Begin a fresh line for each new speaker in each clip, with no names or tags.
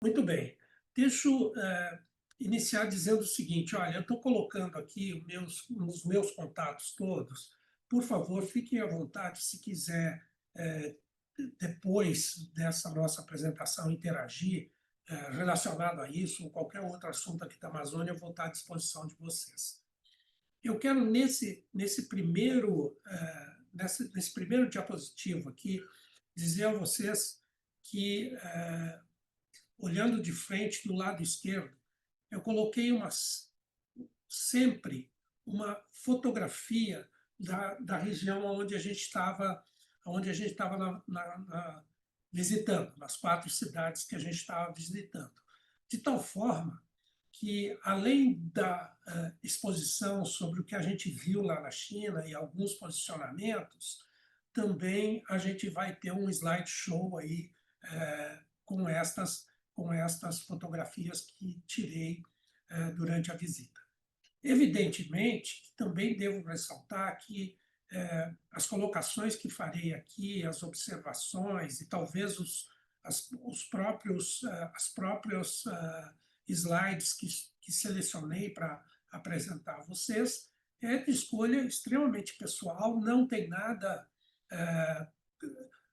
Muito bem. Deixa eu iniciar dizendo o seguinte: olha, eu estou colocando aqui os meus contatos todos. Por favor, fiquem à vontade se quiser, depois dessa nossa apresentação, interagir relacionado a isso ou qualquer outro assunto aqui da Amazônia, eu vou estar à disposição de vocês. Eu quero, nesse primeiro diapositivo aqui, dizer a vocês que olhando de frente do lado esquerdo, eu coloquei sempre uma fotografia da região onde a gente estava visitando, nas 4 cidades que a gente estava visitando. De tal forma que, além da exposição sobre o que a gente viu lá na China e alguns posicionamentos, também a gente vai ter um slideshow aí com estas fotografias que tirei durante a visita. Evidentemente, também devo ressaltar que as colocações que farei aqui, as observações e talvez os próprios as próprios slides que selecionei para apresentar a vocês é de escolha extremamente pessoal, não tem nada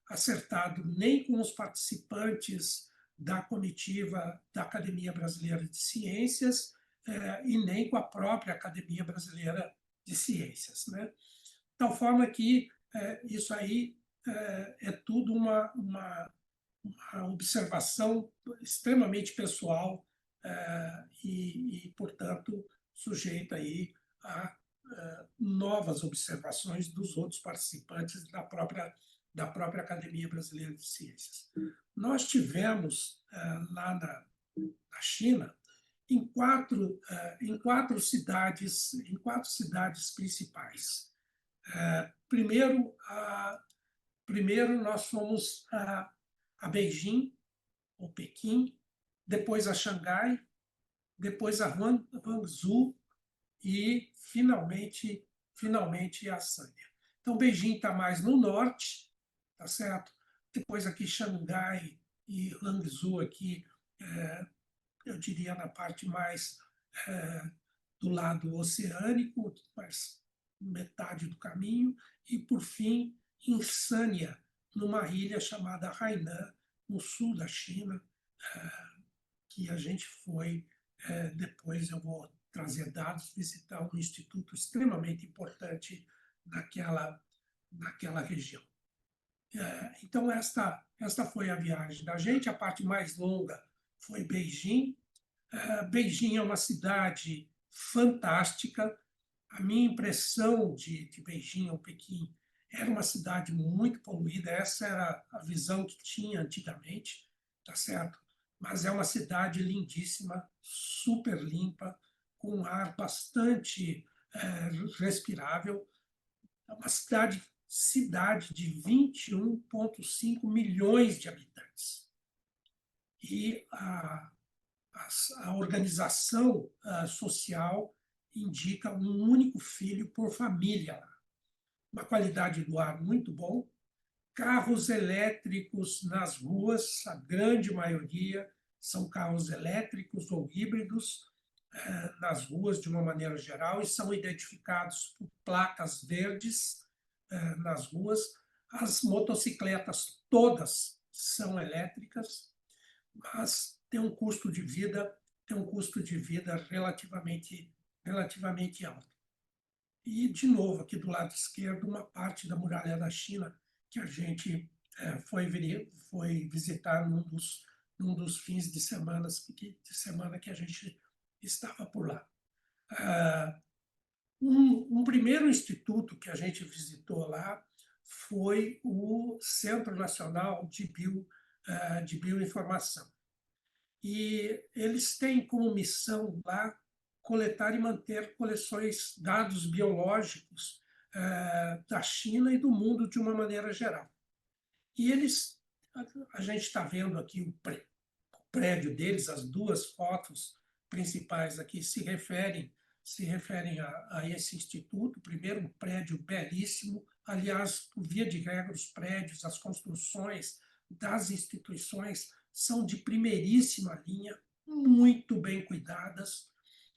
acertado nem com os participantes da comitiva da Academia Brasileira de Ciências e nem com a própria Academia Brasileira de Ciências, né? De tal forma que isso aí é tudo uma observação extremamente pessoal portanto, sujeita aí a novas observações dos outros participantes da própria Academia Brasileira de Ciências. Nós tivemos lá na China em quatro cidades principais. Primeiro, nós fomos a Beijing, ou Pequim, depois a Xangai, depois a Hangzhou e, finalmente a Sanya. Então, Beijing está mais no norte, tá certo? Depois aqui Xangai e Hangzhou aqui, eu diria na parte mais do lado oceânico, mais metade do caminho, e por fim em Sanya, numa ilha chamada Hainan, no sul da China, que a gente foi. Depois eu vou trazer dados, visitar um instituto extremamente importante naquela região. Então, esta foi a viagem da gente. A parte mais longa foi Beijing. Beijing é uma cidade fantástica. A minha impressão de Beijing ou Pequim era uma cidade muito poluída, essa era a visão que tinha antigamente, tá certo? Mas é uma cidade lindíssima, super limpa, com um ar bastante respirável. É uma cidade de 21,5 milhões de habitantes. E a organização social indica um único filho por família. Uma qualidade do ar muito bom, carros elétricos nas ruas, a grande maioria são carros elétricos ou híbridos nas ruas de uma maneira geral e são identificados por placas verdes nas ruas. As motocicletas todas são elétricas, mas tem um custo de vida relativamente alto. E, de novo, aqui do lado esquerdo, uma parte da muralha da China que a gente foi visitar num dos fins de semana que a gente estava por lá. Um primeiro instituto que a gente visitou lá foi o Centro Nacional de Bioinformação. E eles têm como missão lá coletar e manter coleções, dados biológicos da China e do mundo de uma maneira geral. E a gente está vendo aqui o prédio deles, as duas fotos principais aqui se referem a esse instituto. Primeiro, um prédio belíssimo. Aliás, por via de regra, os prédios, as construções das instituições são de primeiríssima linha, muito bem cuidadas,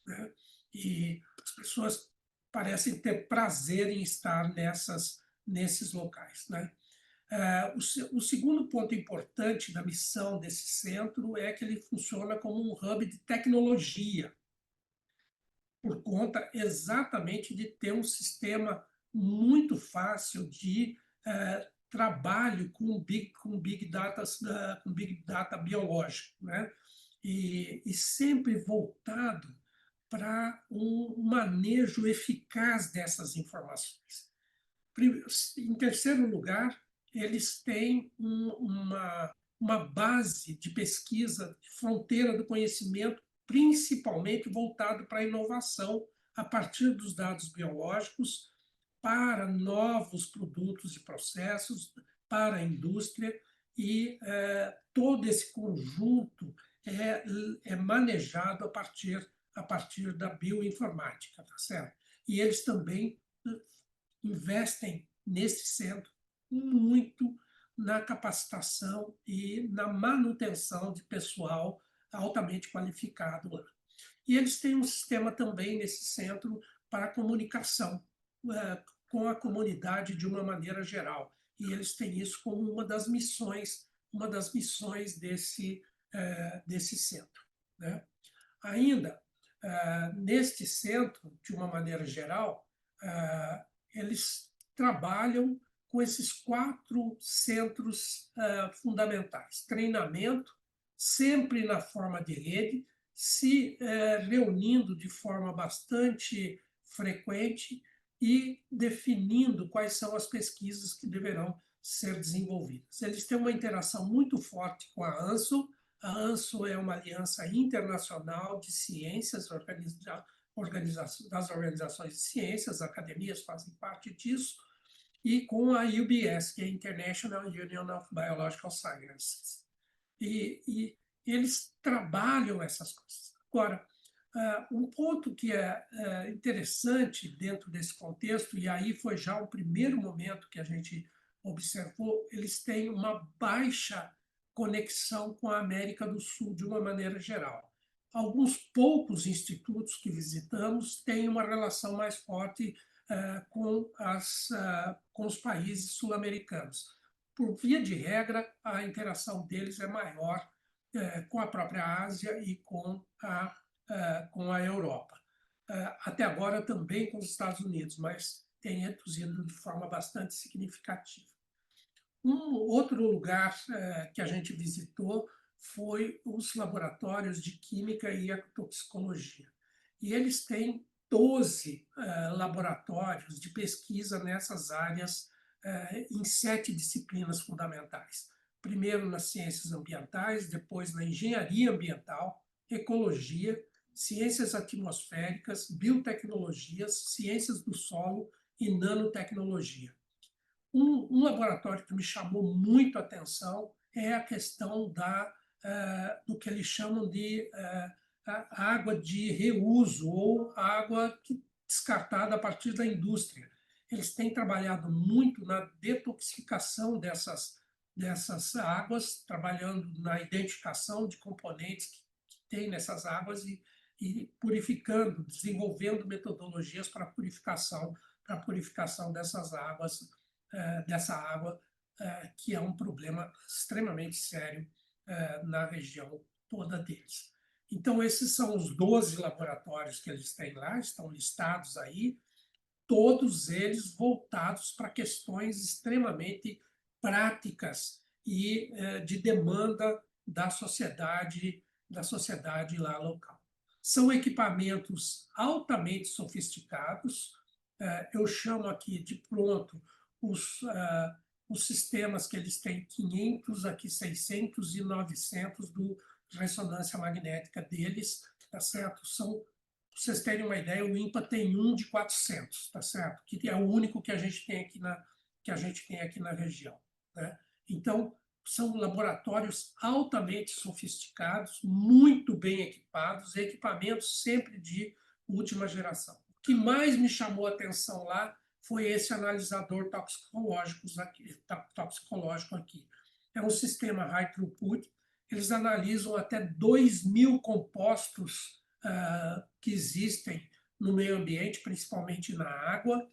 né? E as pessoas parecem ter prazer em estar nesses locais, né? O segundo ponto importante da missão desse centro é que ele funciona como um hub de tecnologia, por conta exatamente de ter um sistema muito fácil de trabalho com big data biológico, né? E sempre voltado para um manejo eficaz dessas informações. Em terceiro lugar, eles têm uma base de pesquisa de fronteira do conhecimento, principalmente voltado para a inovação a partir dos dados biológicos para novos produtos e processos, para a indústria, e todo esse conjunto é manejado a partir da bioinformática, tá certo? E eles também investem nesse centro muito na capacitação e na manutenção de pessoal altamente qualificado lá. E eles têm um sistema também nesse centro para comunicação com a comunidade de uma maneira geral. E eles têm isso como uma das missões desse centro, né? Ainda, neste centro, de uma maneira geral, eles trabalham com esses 4 centros fundamentais. Treinamento, sempre na forma de rede, se reunindo de forma bastante frequente e definindo quais são as pesquisas que deverão ser desenvolvidas. Eles têm uma interação muito forte com a ANSO. A ANSO é uma aliança internacional de ciências das organizações de ciências, as academias fazem parte disso, e com a UBS, que é a International Union of Biological Sciences. E eles trabalham essas coisas. Agora, um ponto que é interessante dentro desse contexto, e aí foi já o primeiro momento que a gente observou, eles têm uma baixa conexão com a América do Sul de uma maneira geral. Alguns poucos institutos que visitamos têm uma relação mais forte com os países sul-americanos. Por via de regra, a interação deles é maior com a própria Ásia e com a Europa. Até agora também com os Estados Unidos, mas tem reduzido de forma bastante significativa. Um outro lugar que a gente visitou foi os laboratórios de química e ecotoxicologia. E eles têm 12 laboratórios de pesquisa nessas áreas em 7 disciplinas fundamentais. Primeiro nas ciências ambientais, depois na engenharia ambiental, ecologia, ciências atmosféricas, biotecnologias, ciências do solo e nanotecnologia. Um laboratório que me chamou muito a atenção é a questão do que eles chamam de água de reuso ou água descartada a partir da indústria. Eles têm trabalhado muito na detoxificação dessas águas, trabalhando na identificação de componentes que tem nessas águas e purificando, desenvolvendo metodologias para a purificação dessa água, que é um problema extremamente sério na região toda deles. Então, esses são os 12 laboratórios que eles têm lá, estão listados aí, todos eles voltados para questões extremamente práticas e de demanda da sociedade lá local. São equipamentos altamente sofisticados. Eu chamo aqui de pronto os sistemas que eles têm 500, aqui 600 e 900 do ressonância magnética deles, tá certo? Para vocês terem uma ideia, o INPA tem um de 400, tá certo? Que é o único que a gente tem aqui na região, né? Então, são laboratórios altamente sofisticados, muito bem equipados, equipamentos sempre de última geração. O que mais me chamou a atenção lá foi esse analisador toxicológico aqui. É um sistema high throughput eles analisam até 2.000 compostos que existem no meio ambiente, principalmente na água,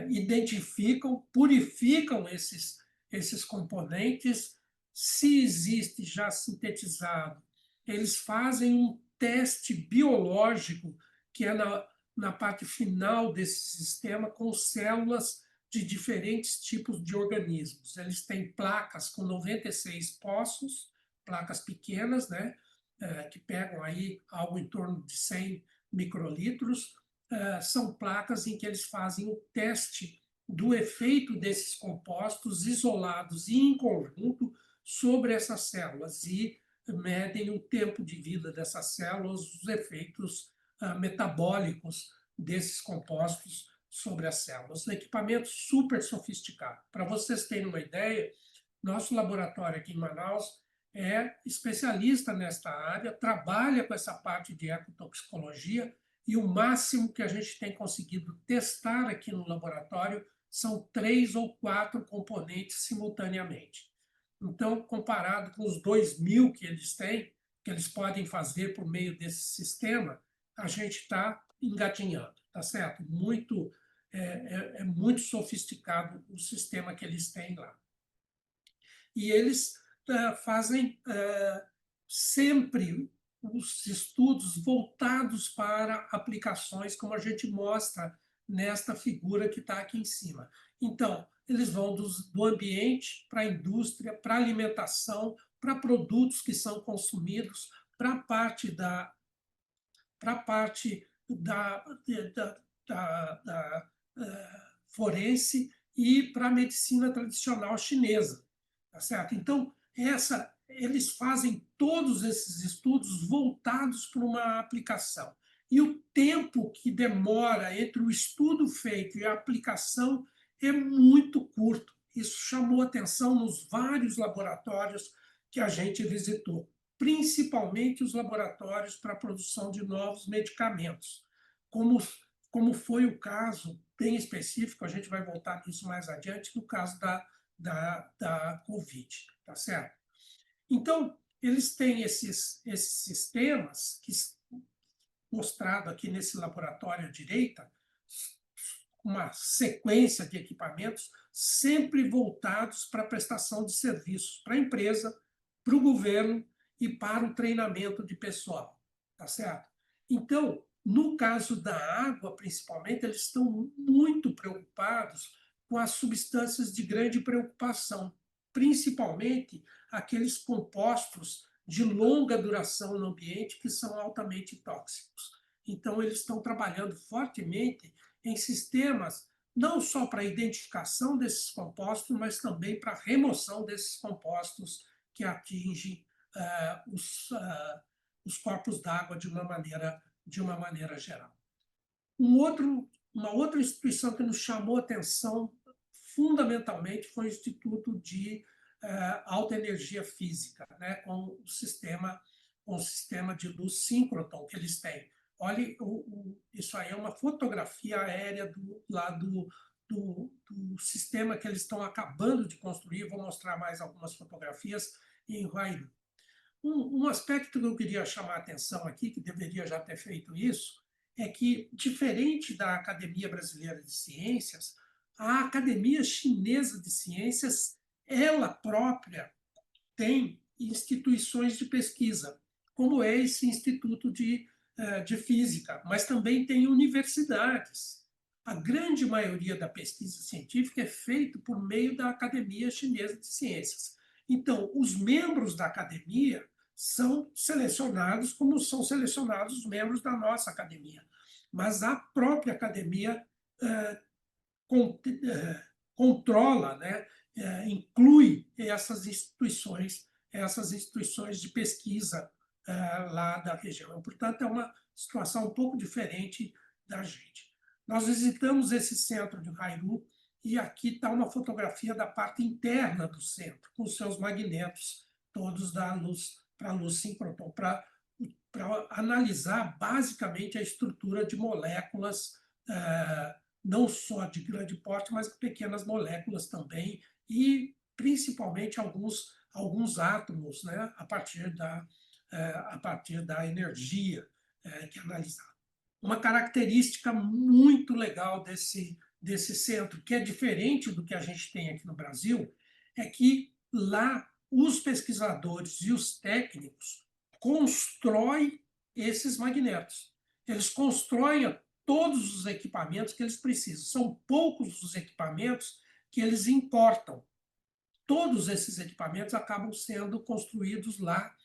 identificam, purificam esses componentes. Se existe já sintetizado, eles fazem um teste biológico, que é na parte final desse sistema, com células de diferentes tipos de organismos. Eles têm placas com 96 poços, placas pequenas, né, que pegam aí algo em torno de 100 microlitros. São placas em que eles fazem o teste do efeito desses compostos isolados e em conjunto sobre essas células e medem o tempo de vida dessas células, os efeitos metabólicos desses compostos sobre as células. Um equipamento super sofisticado. Para vocês terem uma ideia, nosso laboratório aqui em Manaus é especialista nesta área, trabalha com essa parte de ecotoxicologia, e o máximo que a gente tem conseguido testar aqui no laboratório são 3 ou 4 componentes simultaneamente. Então, comparado com os 2.000 que eles têm, que eles podem fazer por meio desse sistema, a gente está engatinhando, tá certo? É muito sofisticado o sistema que eles têm lá. E eles fazem sempre os estudos voltados para aplicações, como a gente mostra nesta figura que está aqui em cima. Então, eles vão do ambiente para a indústria, para a alimentação, para produtos que são consumidos, para a parte da forense e para a medicina tradicional chinesa. Tá certo? Então, eles fazem todos esses estudos voltados para uma aplicação. E o tempo que demora entre o estudo feito e a aplicação é muito curto. Isso chamou atenção nos vários laboratórios que a gente visitou, principalmente os laboratórios para a produção de novos medicamentos, como foi o caso bem específico, a gente vai voltar nisso mais adiante, no caso da Covid, tá certo? Então, eles têm esses sistemas, que mostrado aqui nesse laboratório à direita, uma sequência de equipamentos sempre voltados para a prestação de serviços para a empresa, para o governo e para o treinamento de pessoal, tá certo? Então, no caso da água, principalmente, eles estão muito preocupados com as substâncias de grande preocupação, principalmente aqueles compostos de longa duração no ambiente que são altamente tóxicos. Então, eles estão trabalhando fortemente em sistemas não só para a identificação desses compostos, mas também para a remoção desses compostos que atingem os corpos d'água de uma maneira geral. Uma outra instituição que nos chamou a atenção fundamentalmente foi o Instituto de Alta Energia Física, né, com o sistema de luz síncrotron que eles têm. Olha, isso aí é uma fotografia aérea do sistema que eles estão acabando de construir. Vou mostrar mais algumas fotografias em Huairu. Um aspecto que eu queria chamar a atenção aqui, que deveria já ter feito isso, é que, diferente da Academia Brasileira de Ciências, a Academia Chinesa de Ciências, ela própria, tem instituições de pesquisa, como é esse Instituto de Física, mas também tem universidades. A grande maioria da pesquisa científica é feita por meio da Academia Chinesa de Ciências. Então, os membros da academia são selecionados como são selecionados os membros da nossa academia. Mas a própria academia controla, né, inclui essas instituições de pesquisa lá da região. Portanto, é uma situação um pouco diferente da gente. Nós visitamos esse centro de Huairu e aqui está uma fotografia da parte interna do centro, com seus magnetos todos da luz para a luz síncrotron, para analisar basicamente a estrutura de moléculas, não só de grande porte, mas pequenas moléculas também, e principalmente alguns alguns átomos, né, a partir da energia que é analisada. Uma característica muito legal desse centro, que é diferente do que a gente tem aqui no Brasil, é que lá os pesquisadores e os técnicos constroem esses magnetos. Eles constroem todos os equipamentos que eles precisam. São poucos os equipamentos que eles importam. Todos esses equipamentos acabam sendo construídos lá,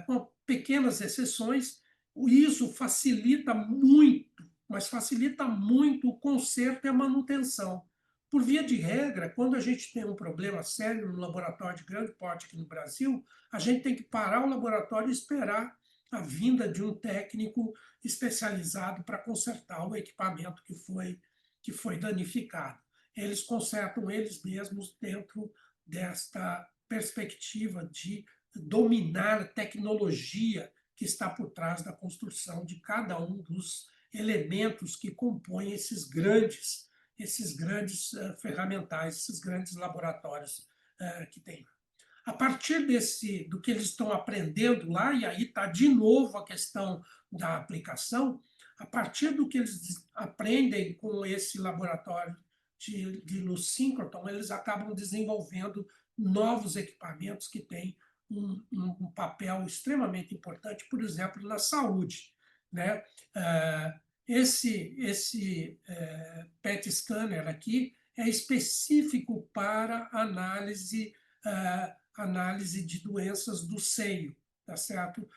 com pequenas exceções. Isso facilita muito, mas facilita muito o conserto e a manutenção. Por via de regra, quando a gente tem um problema sério no laboratório de grande porte aqui no Brasil, a gente tem que parar o laboratório e esperar a vinda de um técnico especializado para consertar o equipamento que foi danificado. Eles consertam eles mesmos dentro desta perspectiva de dominar a tecnologia que está por trás da construção de cada um dos elementos que compõem esses grandes ferramentais, esses grandes laboratórios que tem. A partir do que eles estão aprendendo lá, e aí está de novo a questão da aplicação, a partir do que eles aprendem com esse laboratório de luz síncrotron, eles acabam desenvolvendo novos equipamentos que têm um papel extremamente importante, por exemplo, na saúde, né? Esse PET scanner aqui é específico para análise de doenças do seio, tá certo?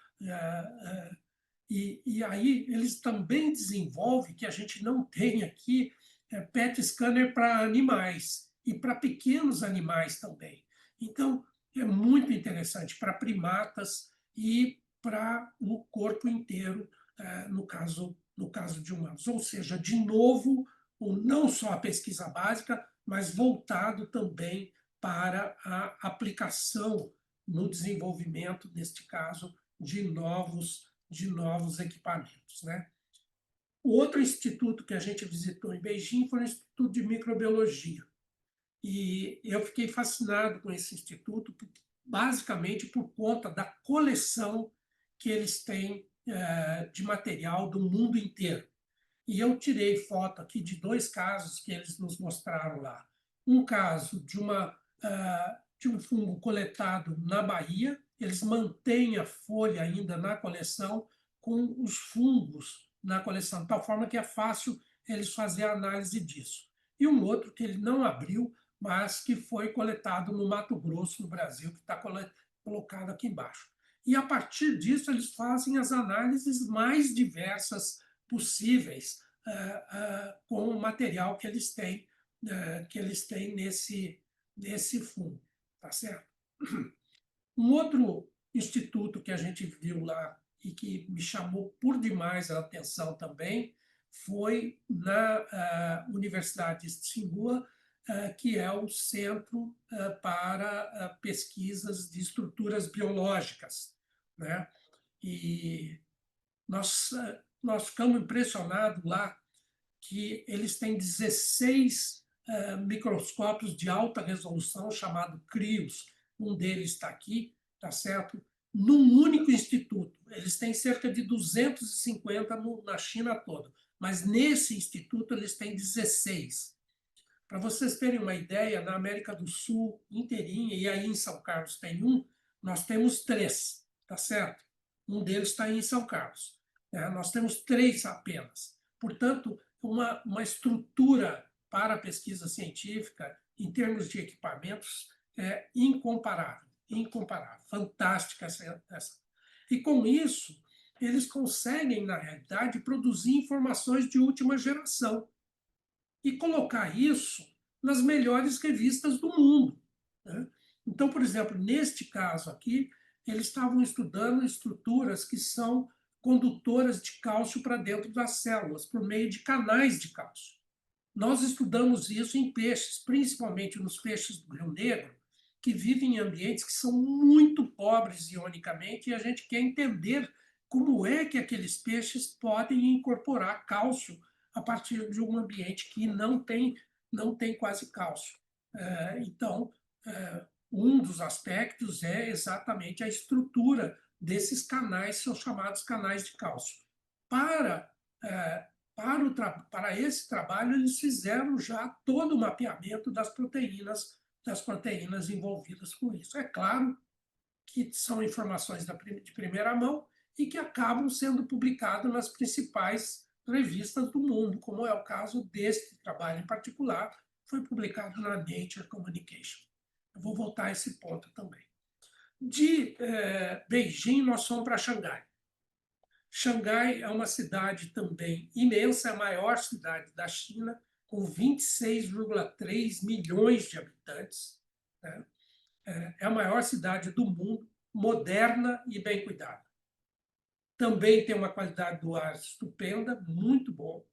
E aí eles também desenvolvem, que a gente não tem aqui, PET scanner para animais e para pequenos animais também. Então, é muito interessante para primatas e para o corpo inteiro, no caso de humanos. Ou seja, de novo, não só a pesquisa básica, mas voltado também para a aplicação no desenvolvimento, neste caso, de novos equipamentos, né? O outro instituto que a gente visitou em Beijing foi o Instituto de Microbiologia. E eu fiquei fascinado com esse instituto, basicamente por conta da coleção que eles têm de material do mundo inteiro. E eu tirei foto aqui de dois casos que eles nos mostraram lá. Um caso de um fungo coletado na Bahia, eles mantêm a folha ainda na coleção com os fungos na coleção, de tal forma que é fácil eles fazer a análise disso. E um outro que ele não abriu, mas que foi coletado no Mato Grosso, no Brasil, que está colocado aqui embaixo. E, a partir disso, eles fazem as análises mais diversas possíveis com o material que eles têm nesse fundo, tá certo? Um outro instituto que a gente viu lá e que me chamou por demais a atenção também foi na Universidade de Tsinghua, que é o Centro para Pesquisas de Estruturas Biológicas, né? E nós ficamos impressionados lá que eles têm 16 microscópios de alta resolução, chamado CRIOS. Um deles está aqui, tá certo? Num único instituto. Eles têm cerca de 250 na China toda, mas nesse instituto eles têm 16. Para vocês terem uma ideia, na América do Sul inteirinha, e aí em São Carlos tem um, nós temos 3, tá certo? Um deles está em São Carlos. Nós temos 3 apenas. Portanto, uma estrutura para a pesquisa científica, em termos de equipamentos, é incomparável, incomparável, fantástica essa. E com isso, eles conseguem, na realidade, produzir informações de última geração e colocar isso nas melhores revistas do mundo, né? Então, por exemplo, neste caso aqui, eles estavam estudando estruturas que são condutoras de cálcio para dentro das células, por meio de canais de cálcio. Nós estudamos isso em peixes, principalmente nos peixes do Rio Negro, que vivem em ambientes que são muito pobres ionicamente, e a gente quer entender como é que aqueles peixes podem incorporar cálcio a partir de um ambiente que não tem quase cálcio. Então, um dos aspectos é exatamente a estrutura desses canais, são chamados canais de cálcio. Para, para esse trabalho, eles fizeram já todo o mapeamento das proteínas envolvidas com isso. É claro que são informações de primeira mão e que acabam sendo publicadas nas principais revistas do mundo, como é o caso deste trabalho em particular, foi publicado na Nature Communication. Eu vou voltar a esse ponto também. De Beijing, nós fomos para Xangai. Xangai é uma cidade também imensa, é a maior cidade da China, com 26,3 milhões de habitantes. Né? É a maior cidade do mundo, moderna e bem cuidada. Também tem uma qualidade do ar estupenda, muito bom,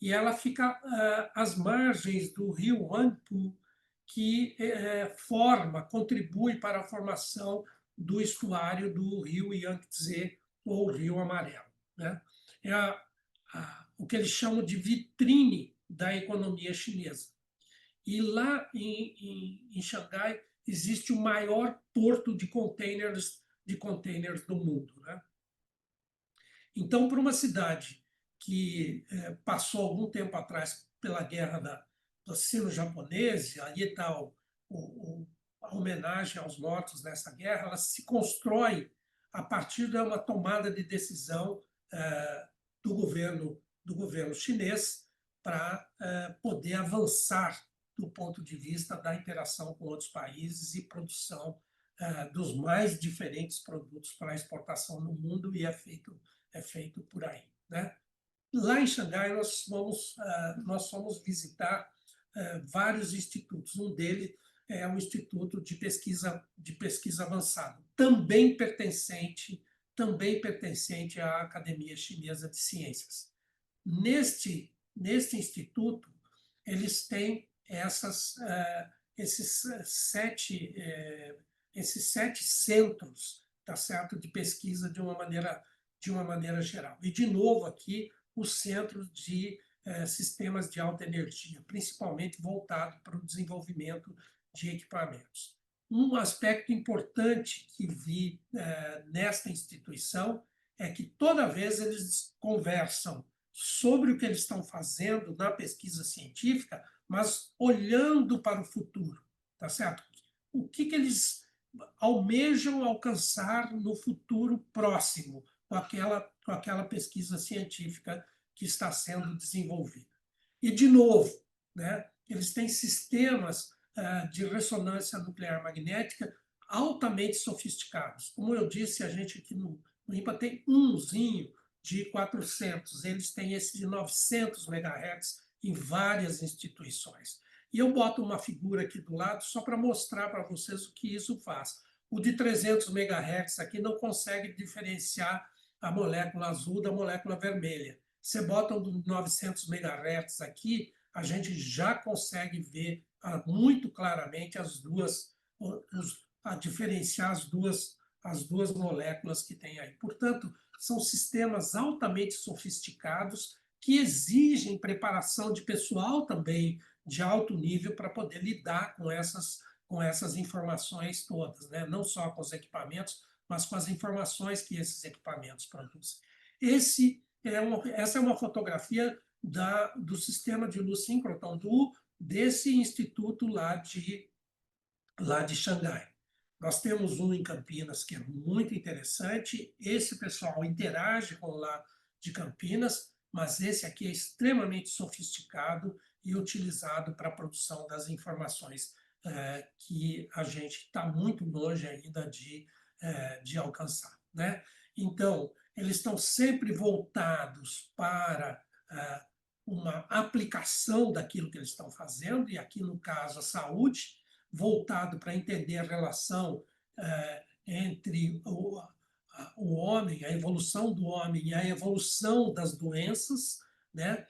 e ela fica às margens do rio Huangpu, que contribui para a formação do estuário do rio Yangtze, ou Rio Amarelo. Né? É o que eles chamam de vitrine da economia chinesa. E lá em Xangai existe o maior porto de containers do mundo. Né? Então, para uma cidade que passou algum tempo atrás pela guerra do sino-japonês, aí está a homenagem aos mortos nessa guerra, ela se constrói a partir de uma tomada de decisão do governo chinês para poder avançar do ponto de vista da interação com outros países e produção dos mais diferentes produtos para exportação no mundo, e é feito por aí. Né? Lá em Xangai, nós fomos visitar vários institutos. Um deles é o Instituto de Pesquisa Avançada, também pertencente à Academia Chinesa de Ciências. Neste instituto, eles têm esses sete centros, tá certo, de pesquisa de uma maneira geral. E, de novo, aqui, os centros de sistemas de alta energia, principalmente voltado para o desenvolvimento de equipamentos. Um aspecto importante que vi nesta instituição é que toda vez eles conversam sobre o que eles estão fazendo na pesquisa científica, mas olhando para o futuro, tá certo? O que eles almejam alcançar no futuro próximo com aquela pesquisa científica que está sendo desenvolvida. E, de novo, né, eles têm sistemas de ressonância nuclear magnética altamente sofisticados. Como eu disse, a gente aqui no INPA tem umzinho de 400, eles têm esse de 900 MHz em várias instituições. E eu boto uma figura aqui do lado só para mostrar para vocês o que isso faz. O de 300 MHz aqui não consegue diferenciar a molécula azul da molécula vermelha. Você bota um de 900 MHz aqui, a gente já consegue ver muito claramente diferenciar as duas moléculas que tem aí. Portanto, são sistemas altamente sofisticados que exigem preparação de pessoal também de alto nível para poder lidar com essas informações todas, né? Não só com os equipamentos, mas com as informações que esses equipamentos produzem. Essa é uma fotografia do sistema de luz síncrotron desse instituto lá de Xangai. Nós temos um em Campinas que é muito interessante. Esse pessoal interage com o lá de Campinas, mas esse aqui é extremamente sofisticado e utilizado para a produção das informações que a gente está muito longe ainda de alcançar. Né? Então, eles estão sempre voltados para uma aplicação daquilo que eles estão fazendo, e aqui, no caso, a saúde, voltado para entender a relação entre o homem, a evolução do homem e a evolução das doenças. Né?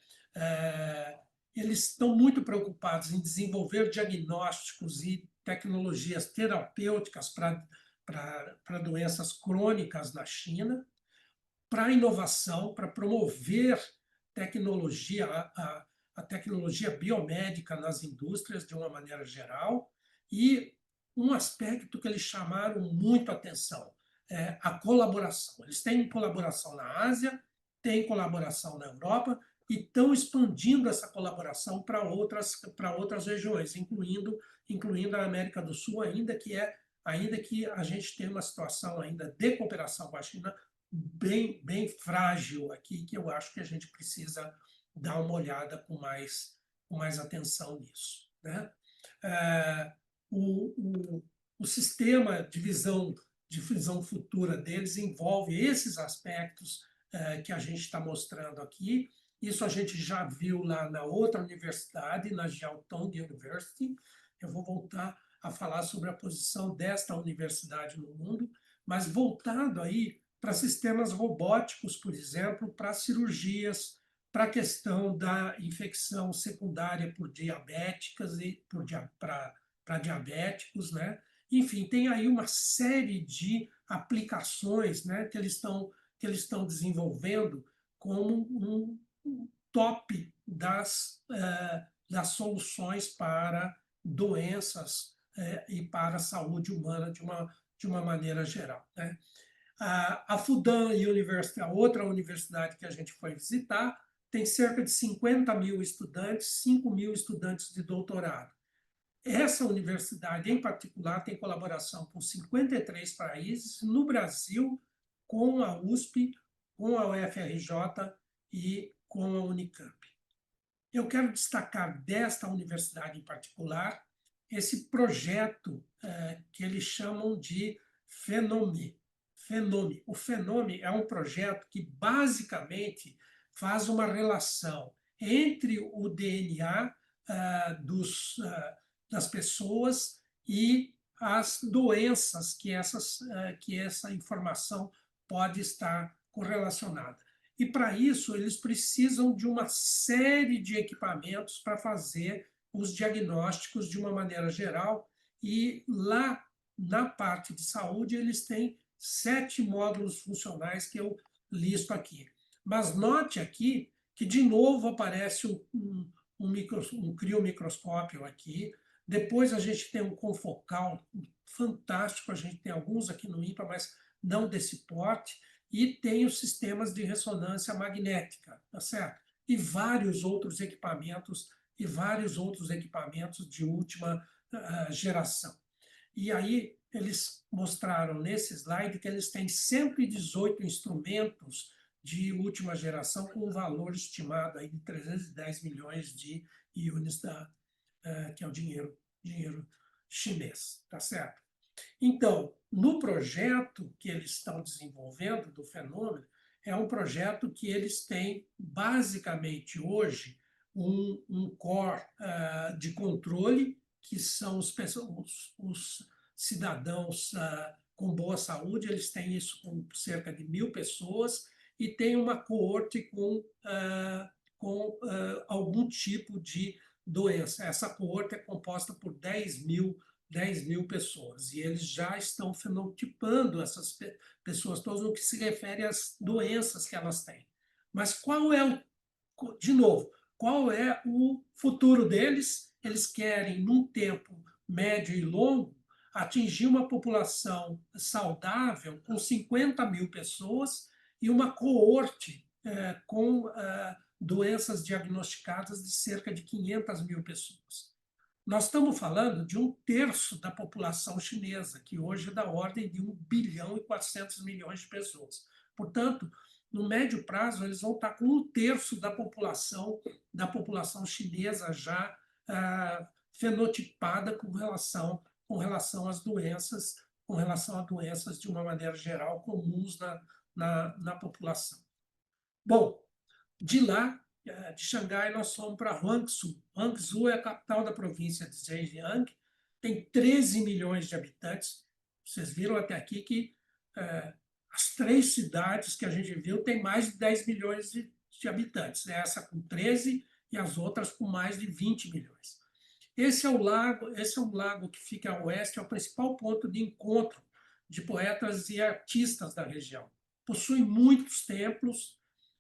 Eles estão muito preocupados em desenvolver diagnósticos e tecnologias terapêuticas para doenças crônicas na China, para inovação, para promover tecnologia, a tecnologia biomédica nas indústrias de uma maneira geral, e um aspecto que eles chamaram muito atenção, a colaboração. Eles têm colaboração na Ásia, têm colaboração na Europa e estão expandindo essa colaboração para outras regiões, incluindo a América do Sul, ainda que a gente tenha uma situação ainda de cooperação com a China bem frágil aqui, que eu acho que a gente precisa dar uma olhada com mais atenção nisso, né? O sistema de visão futura deles envolve esses aspectos que a gente está mostrando aqui. Isso a gente já viu lá na outra universidade, na Jiaotong University. Eu vou voltar a falar sobre a posição desta universidade no mundo, mas voltado aí para sistemas robóticos, por exemplo, para cirurgias, para a questão da infecção secundária por diabéticas e para diabéticos, né? Enfim, tem aí uma série de aplicações, né, que eles estão desenvolvendo como um top das soluções para doenças e para a saúde humana de uma maneira geral, né? A Fudan University, a outra universidade que a gente foi visitar, tem cerca de 50 mil estudantes, 5 mil estudantes de doutorado. Essa universidade, em particular, tem colaboração com 53 países, no Brasil, com a USP, com a UFRJ e com a Unicamp. Eu quero destacar desta universidade em particular esse projeto que eles chamam de Fenome. O Fenome é um projeto que, basicamente, faz uma relação entre o DNA das pessoas e as doenças que essa informação pode estar correlacionada. E, para isso, eles precisam de uma série de equipamentos para fazer os diagnósticos de uma maneira geral. E lá, na parte de saúde, eles têm 7 módulos funcionais que eu listo aqui. Mas note aqui que, de novo, aparece um criomicroscópio aqui. Depois a gente tem um confocal fantástico, a gente tem alguns aqui no INPA, mas não desse porte, e tem os sistemas de ressonância magnética, tá certo? E vários outros equipamentos de última geração. E aí eles mostraram nesse slide que eles têm 118 instrumentos de última geração com um valor estimado aí de 310 milhões de ienes, que é o dinheiro chinês, tá certo? Então, no projeto que eles estão desenvolvendo do Fenômeno, é um projeto que eles têm, basicamente, hoje, um core de controle, que são os cidadãos com boa saúde, eles têm isso com cerca de 1.000 pessoas, e tem uma coorte com algum tipo de doença. Essa coorte é composta por 10 mil pessoas, e eles já estão fenotipando essas pessoas todas no que se refere às doenças que elas têm. Mas de novo, qual é o futuro deles? Eles querem, num tempo médio e longo, atingir uma população saudável com 50 mil pessoas e uma coorte com doenças diagnosticadas de cerca de 500 mil pessoas. Nós estamos falando de 1/3 da população chinesa, que hoje é da ordem de 1 bilhão e 400 milhões de pessoas. Portanto, no médio prazo, eles vão estar com 1/3 da população chinesa já fenotipada com relação às doenças, de uma maneira geral, comuns na população. Bom, de lá, de Xangai, nós fomos para Huangzhou. Huangzhou é a capital da província de Zhejiang, tem 13 milhões de habitantes. Vocês viram até aqui que as 3 cidades que a gente viu têm mais de 10 milhões de habitantes. Essa com 13 e as outras com mais de 20 milhões. Esse é um lago que fica a oeste, é o principal ponto de encontro de poetas e artistas da região. Possui muitos templos,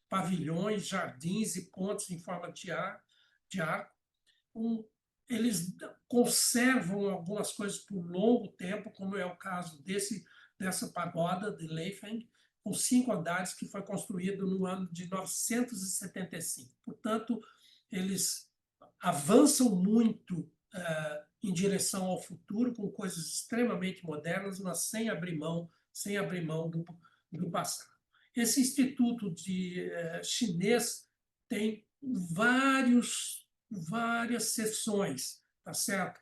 pavilhões, jardins e pontes em forma de arco. eles conservam algumas coisas por longo tempo, como é o caso dessa pagoda de Leifeng, com 5 andares, que foi construído no ano de 975. Portanto, eles avançam muito em direção ao futuro, com coisas extremamente modernas, mas sem abrir mão do passado. Esse instituto chinês tem várias sessões, tá certo?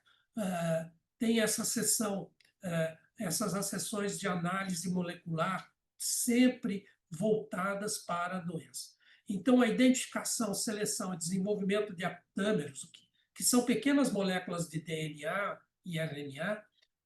Tem essa sessão, essas sessões de análise molecular sempre voltadas para a doença. Então, a identificação, seleção e desenvolvimento de aptâmeros, que são pequenas moléculas de DNA e RNA,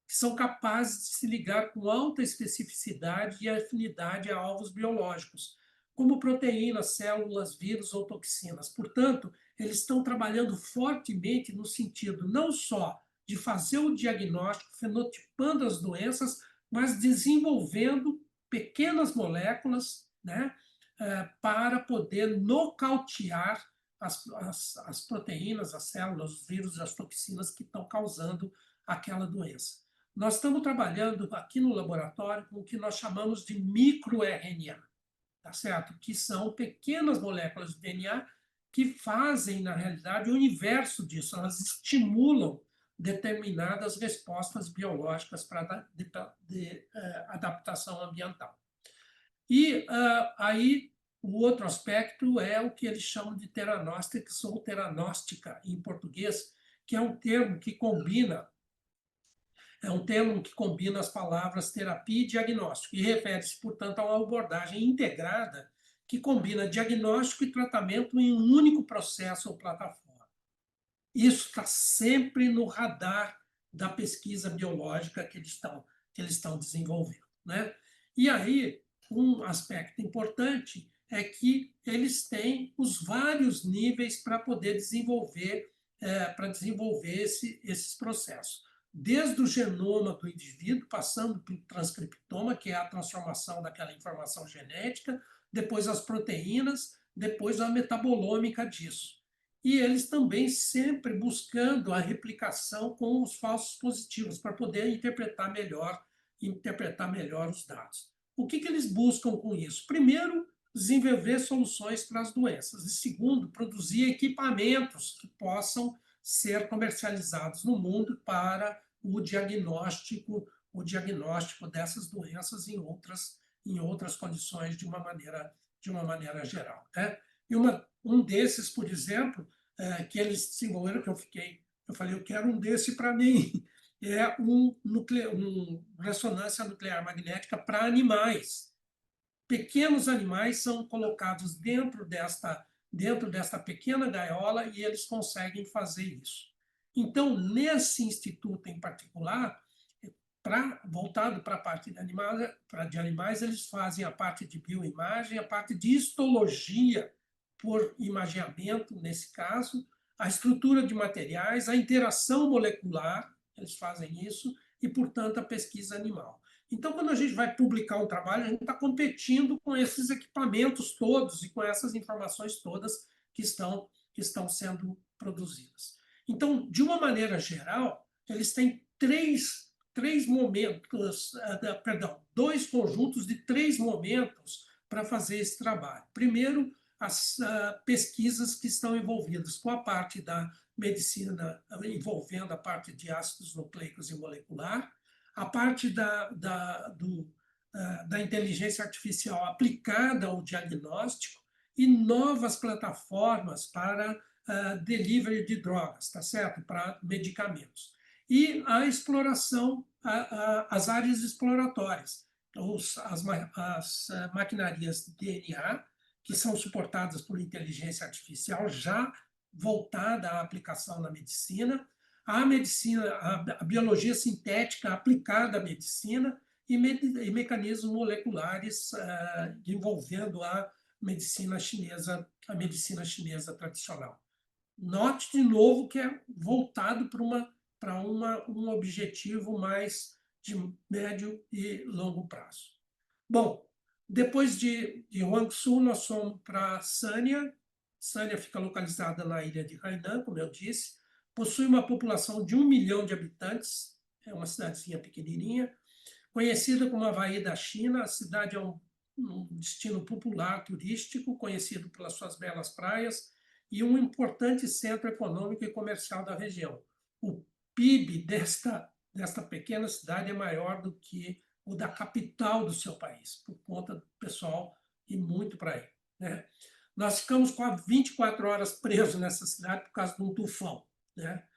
que são capazes de se ligar com alta especificidade e afinidade a alvos biológicos, como proteínas, células, vírus ou toxinas. Portanto, eles estão trabalhando fortemente no sentido não só de fazer o diagnóstico, fenotipando as doenças, mas desenvolvendo pequenas moléculas, né, para poder nocautear as proteínas, as células, os vírus, as toxinas que estão causando aquela doença. Nós estamos trabalhando aqui no laboratório com o que nós chamamos de microRNA, tá certo? Que são pequenas moléculas de DNA que fazem, na realidade, o inverso disso. Elas estimulam determinadas respostas biológicas para adaptação ambiental. E aí o outro aspecto é o que eles chamam de teranosticas ou teranóstica em português, que é um termo que combina as palavras terapia e diagnóstico e refere-se, portanto, a uma abordagem integrada que combina diagnóstico e tratamento em um único processo ou plataforma. Isso está sempre no radar da pesquisa biológica que eles estão desenvolvendo, né? E aí, um aspecto importante é que eles têm os vários níveis para poder desenvolver, esses processos. Desde o genoma do indivíduo, passando pelo transcriptoma, que é a transformação daquela informação genética, depois as proteínas, depois a metabolômica disso. E eles também sempre buscando a replicação com os falsos positivos, para poder interpretar melhor os dados. O que eles buscam com isso? Primeiro, desenvolver soluções para as doenças. E segundo, produzir equipamentos que possam ser comercializados no mundo para o diagnóstico dessas doenças em outras condições de uma maneira geral, né? E um desses, por exemplo, que eles desenvolveram, que eu falei, eu quero um desse para mim, é ressonância nuclear magnética para animais. Pequenos animais são colocados dentro desta pequena gaiola e eles conseguem fazer isso. Então, nesse instituto em particular, voltado para a parte de animais, eles fazem a parte de bioimagem, a parte de histologia por imageamento, nesse caso, a estrutura de materiais, a interação molecular, eles fazem isso, e, portanto, a pesquisa animal. Então, quando a gente vai publicar um trabalho, a gente está competindo com esses equipamentos todos e com essas informações todas que estão sendo produzidas. Então, de uma maneira geral, eles têm dois conjuntos de 3 momentos para fazer esse trabalho. Primeiro, as pesquisas que estão envolvidas com a parte da medicina, envolvendo a parte de ácidos nucleicos e molecular, a parte da inteligência artificial aplicada ao diagnóstico e novas plataformas para delivery de drogas, tá certo? Para medicamentos. E a exploração, as áreas exploratórias, as maquinarias de DNA, que são suportadas por inteligência artificial, já voltada à aplicação na medicina, a biologia sintética aplicada à medicina e mecanismos moleculares envolvendo a medicina chinesa tradicional. Note de novo que é voltado para um objetivo mais de médio e longo prazo. Bom, depois de Huangsu, nós fomos para Sanya. Sanya fica localizada na ilha de Hainan, como eu disse. possui uma população de 1 milhão de habitantes, é uma cidadezinha pequenininha, conhecida como Havaí da China. A cidade é um destino popular turístico, conhecido pelas suas belas praias, e um importante centro econômico e comercial da região. O PIB desta pequena cidade é maior do que o da capital do seu país, por conta do pessoal ir muito para aí, né? Nós ficamos quase 24 horas presos nessa cidade por causa de um tufão, né?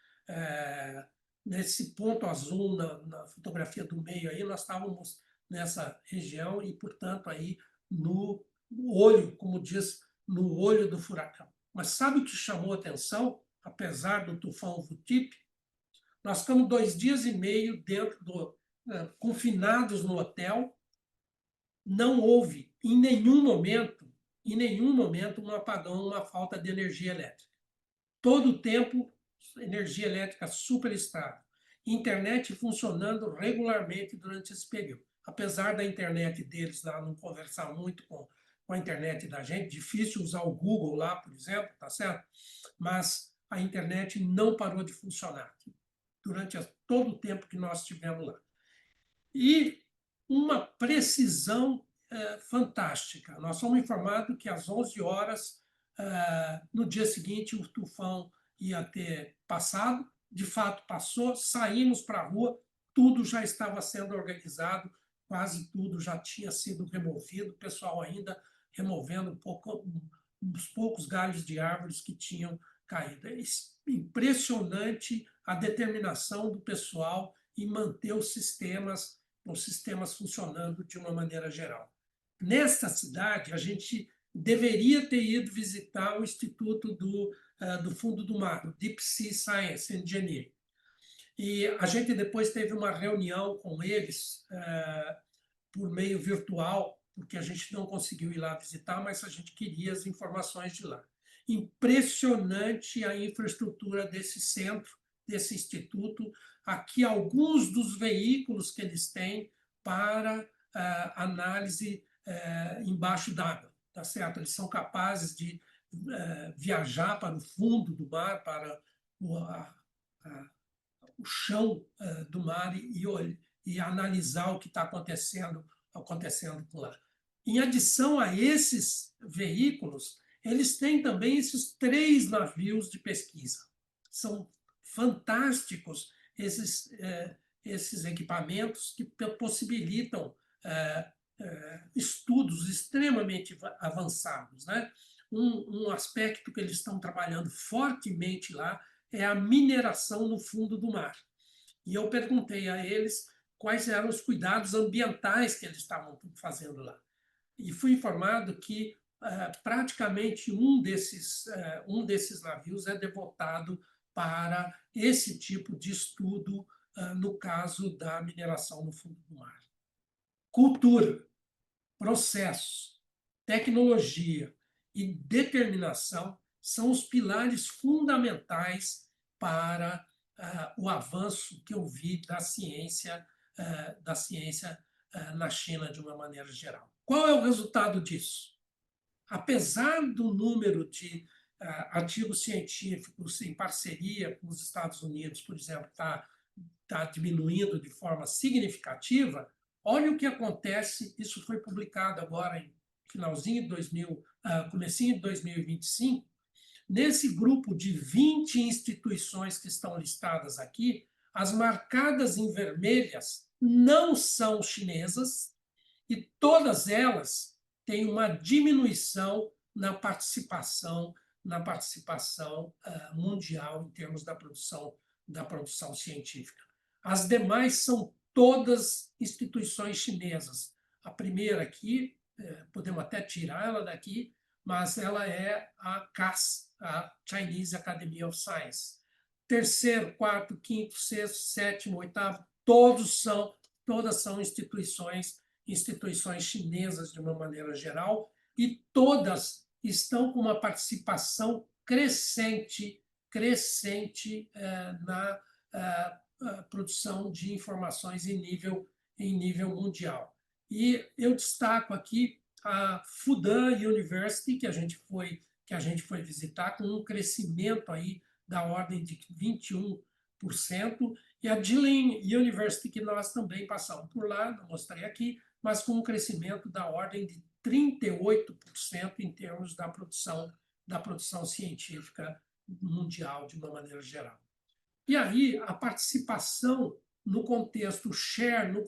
Nesse ponto azul na fotografia do meio aí, nós estávamos nessa região e, portanto, aí no olho, como diz, no olho do furacão. Mas sabe o que chamou a atenção, apesar do tufão Vutip? Nós ficamos 2 dias e meio confinados no hotel. Não houve, em nenhum momento, um apagão, uma falta de energia elétrica. Todo o tempo, energia elétrica super estável. Internet funcionando regularmente durante esse período. Apesar da internet deles lá não conversar muito com a internet da gente, difícil usar o Google lá, por exemplo, tá certo? Mas a internet não parou de funcionar durante todo o tempo que nós estivemos lá. E uma precisão fantástica. Nós fomos informados que às 11 horas, no dia seguinte, o tufão ia ter passado. De fato, passou. Saímos para a rua, tudo já estava sendo organizado, quase tudo já tinha sido removido, o pessoal ainda removendo uns poucos galhos de árvores que tinham caído. É impressionante a determinação do pessoal em manter os sistemas funcionando de uma maneira geral. Nesta cidade, a gente deveria ter ido visitar o Instituto do Fundo do Mar, o Deep Sea Science Engineering. E a gente depois teve uma reunião com eles por meio virtual, porque a gente não conseguiu ir lá visitar, mas a gente queria as informações de lá. Impressionante a infraestrutura desse centro, desse instituto. Aqui alguns dos veículos que eles têm para análise embaixo d'água, tá certo? Eles são capazes de viajar para o fundo do mar, para o chão do mar e analisar o que está acontecendo por lá. Em adição a esses veículos, eles têm também esses 3 navios de pesquisa. São fantásticos esses equipamentos que possibilitam estudos extremamente avançados, né? Um aspecto que eles estão trabalhando fortemente lá é a mineração no fundo do mar. E eu perguntei a eles quais eram os cuidados ambientais que eles estavam fazendo lá. E fui informado que praticamente um desses navios é devotado para esse tipo de estudo, no caso da mineração no fundo do mar. Cultura, processos, tecnologia e determinação são os pilares fundamentais para o avanço que eu vi da ciência na China de uma maneira geral. Qual é o resultado disso? Apesar do número de artigos científicos em parceria com os Estados Unidos, por exemplo, tá diminuindo de forma significativa, olha o que acontece. Isso foi publicado agora em comecinho de 2025. Nesse grupo de 20 instituições que estão listadas aqui, as marcadas em vermelhas não são chinesas e todas elas têm uma diminuição na participação mundial em termos da produção científica. As demais são todas instituições chinesas. A primeira aqui, podemos até tirar ela daqui, mas ela é a CAS, a Chinese Academy of Science. Terceiro, quarto, quinto, sexto, sétimo, oitavo, todas são instituições chinesas de uma maneira geral, e todas estão com uma participação crescente na produção de informações em nível mundial. E eu destaco aqui a Fudan University, que a gente foi visitar, com um crescimento aí da ordem de 21%, e a Dealing University, que nós também passamos por lá, não mostrei aqui, mas com um crescimento da ordem de 38% em termos da produção científica mundial, de uma maneira geral. E aí, a participação no contexto share, no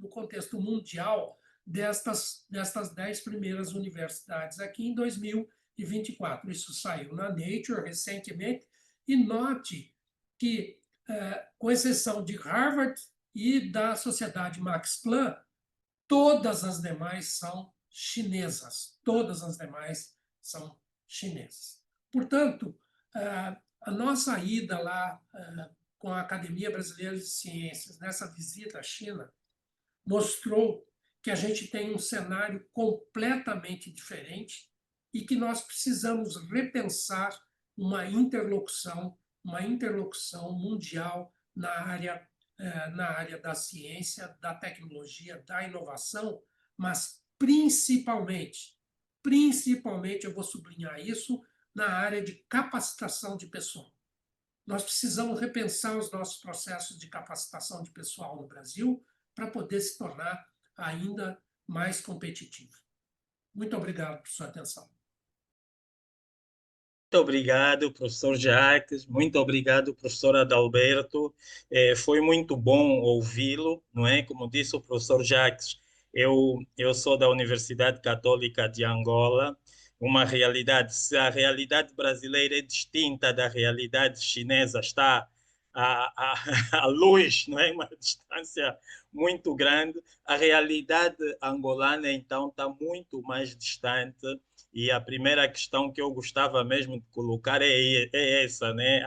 contexto mundial, destas 10 primeiras universidades aqui em 2024. Isso saiu na Nature recentemente, e note que, com exceção de Harvard e da Sociedade Max Planck, todas as demais são chinesas. Todas as demais são chinesas. Portanto, a nossa ida lá com a Academia Brasileira de Ciências, nessa visita à China, mostrou que a gente tem um cenário completamente diferente e que nós precisamos repensar uma interlocução mundial na área da ciência, da tecnologia, da inovação, mas principalmente, eu vou sublinhar isso, na área de capacitação de pessoal. Nós precisamos repensar os nossos processos de capacitação de pessoal no Brasil para poder se tornar ainda mais competitivo. Muito obrigado por sua atenção.
Muito obrigado, professor Jacques. Muito obrigado, professor Adalberto. Foi muito bom ouvi-lo, não é? Como disse o professor Jacques, eu sou da Universidade Católica de Angola. Uma realidade, se a realidade brasileira é distinta da realidade chinesa, está a luz, não é? Uma distância muito grande. A realidade angolana, então, está muito mais distante. E a primeira questão que eu gostava mesmo de colocar é essa, né?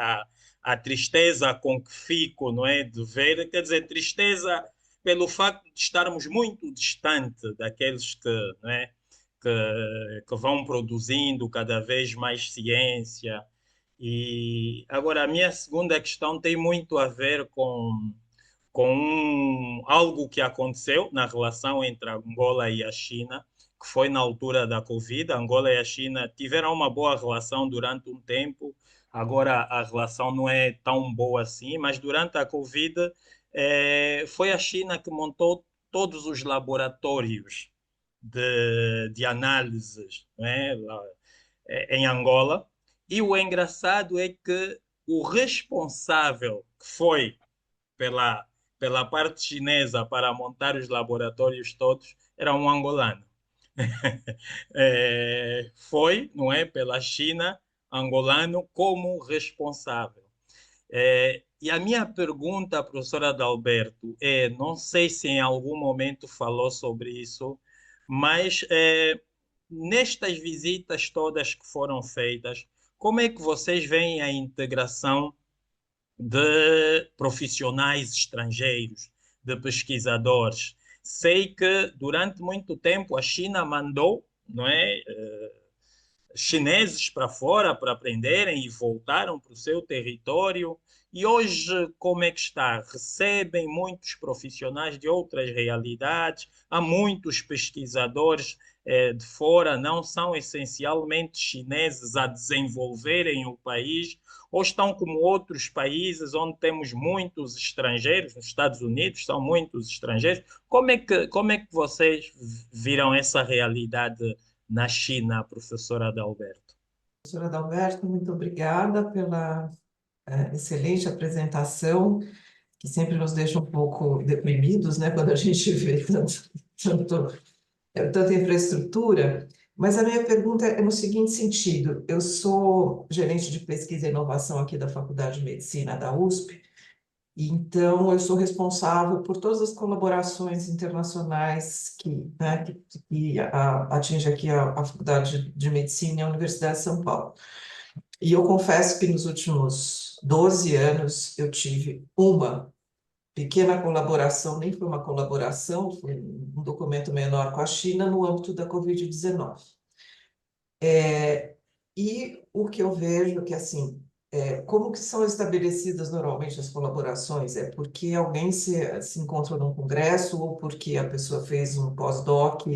A tristeza com que fico, não é? De ver, quer dizer, tristeza pelo facto de estarmos muito distante daqueles que, não é? que vão produzindo cada vez mais ciência. E agora, a minha segunda questão tem muito a ver com algo que aconteceu na relação entre a Angola e a China, que foi na altura da Covid. A Angola e a China tiveram uma boa relação durante um tempo, agora a relação não é tão boa assim, mas durante a Covid foi a China que montou todos os laboratórios de análises, né, em Angola. E o engraçado é que o responsável que foi pela, pela parte chinesa para montar os laboratórios todos era um angolano. Foi, não é, pela China, angolano como responsável. E a minha pergunta, professora Adalberto, não sei se em algum momento falou sobre isso, mas nestas visitas todas que foram feitas, como é que vocês veem a integração de profissionais estrangeiros, de pesquisadores? Sei que durante muito tempo a China mandou, não é, chineses para fora para aprenderem e voltaram para o seu território. E hoje, como é que está? Recebem muitos profissionais de outras realidades, há muitos pesquisadores de fora, não são essencialmente chineses a desenvolverem o país, ou estão como outros países onde temos muitos estrangeiros, nos Estados Unidos são muitos estrangeiros. Como é que vocês viram essa realidade na China, professora Adalberto?
Professora Adalberto, muito obrigada pela excelente apresentação, que sempre nos deixa um pouco deprimidos, né, quando a gente vê tanta infraestrutura. Mas a minha pergunta é no seguinte sentido: eu sou gerente de pesquisa e inovação aqui da Faculdade de Medicina da USP, e então eu sou responsável por todas as colaborações internacionais que atinge aqui a Faculdade de Medicina e a Universidade de São Paulo. E eu confesso que nos últimos 12 anos eu tive uma pequena colaboração, nem foi uma colaboração, foi um documento menor com a China no âmbito da Covid-19. E o que eu vejo é que, assim, como que são estabelecidas normalmente as colaborações? É porque alguém se encontrou num congresso ou porque a pessoa fez um pós-doc,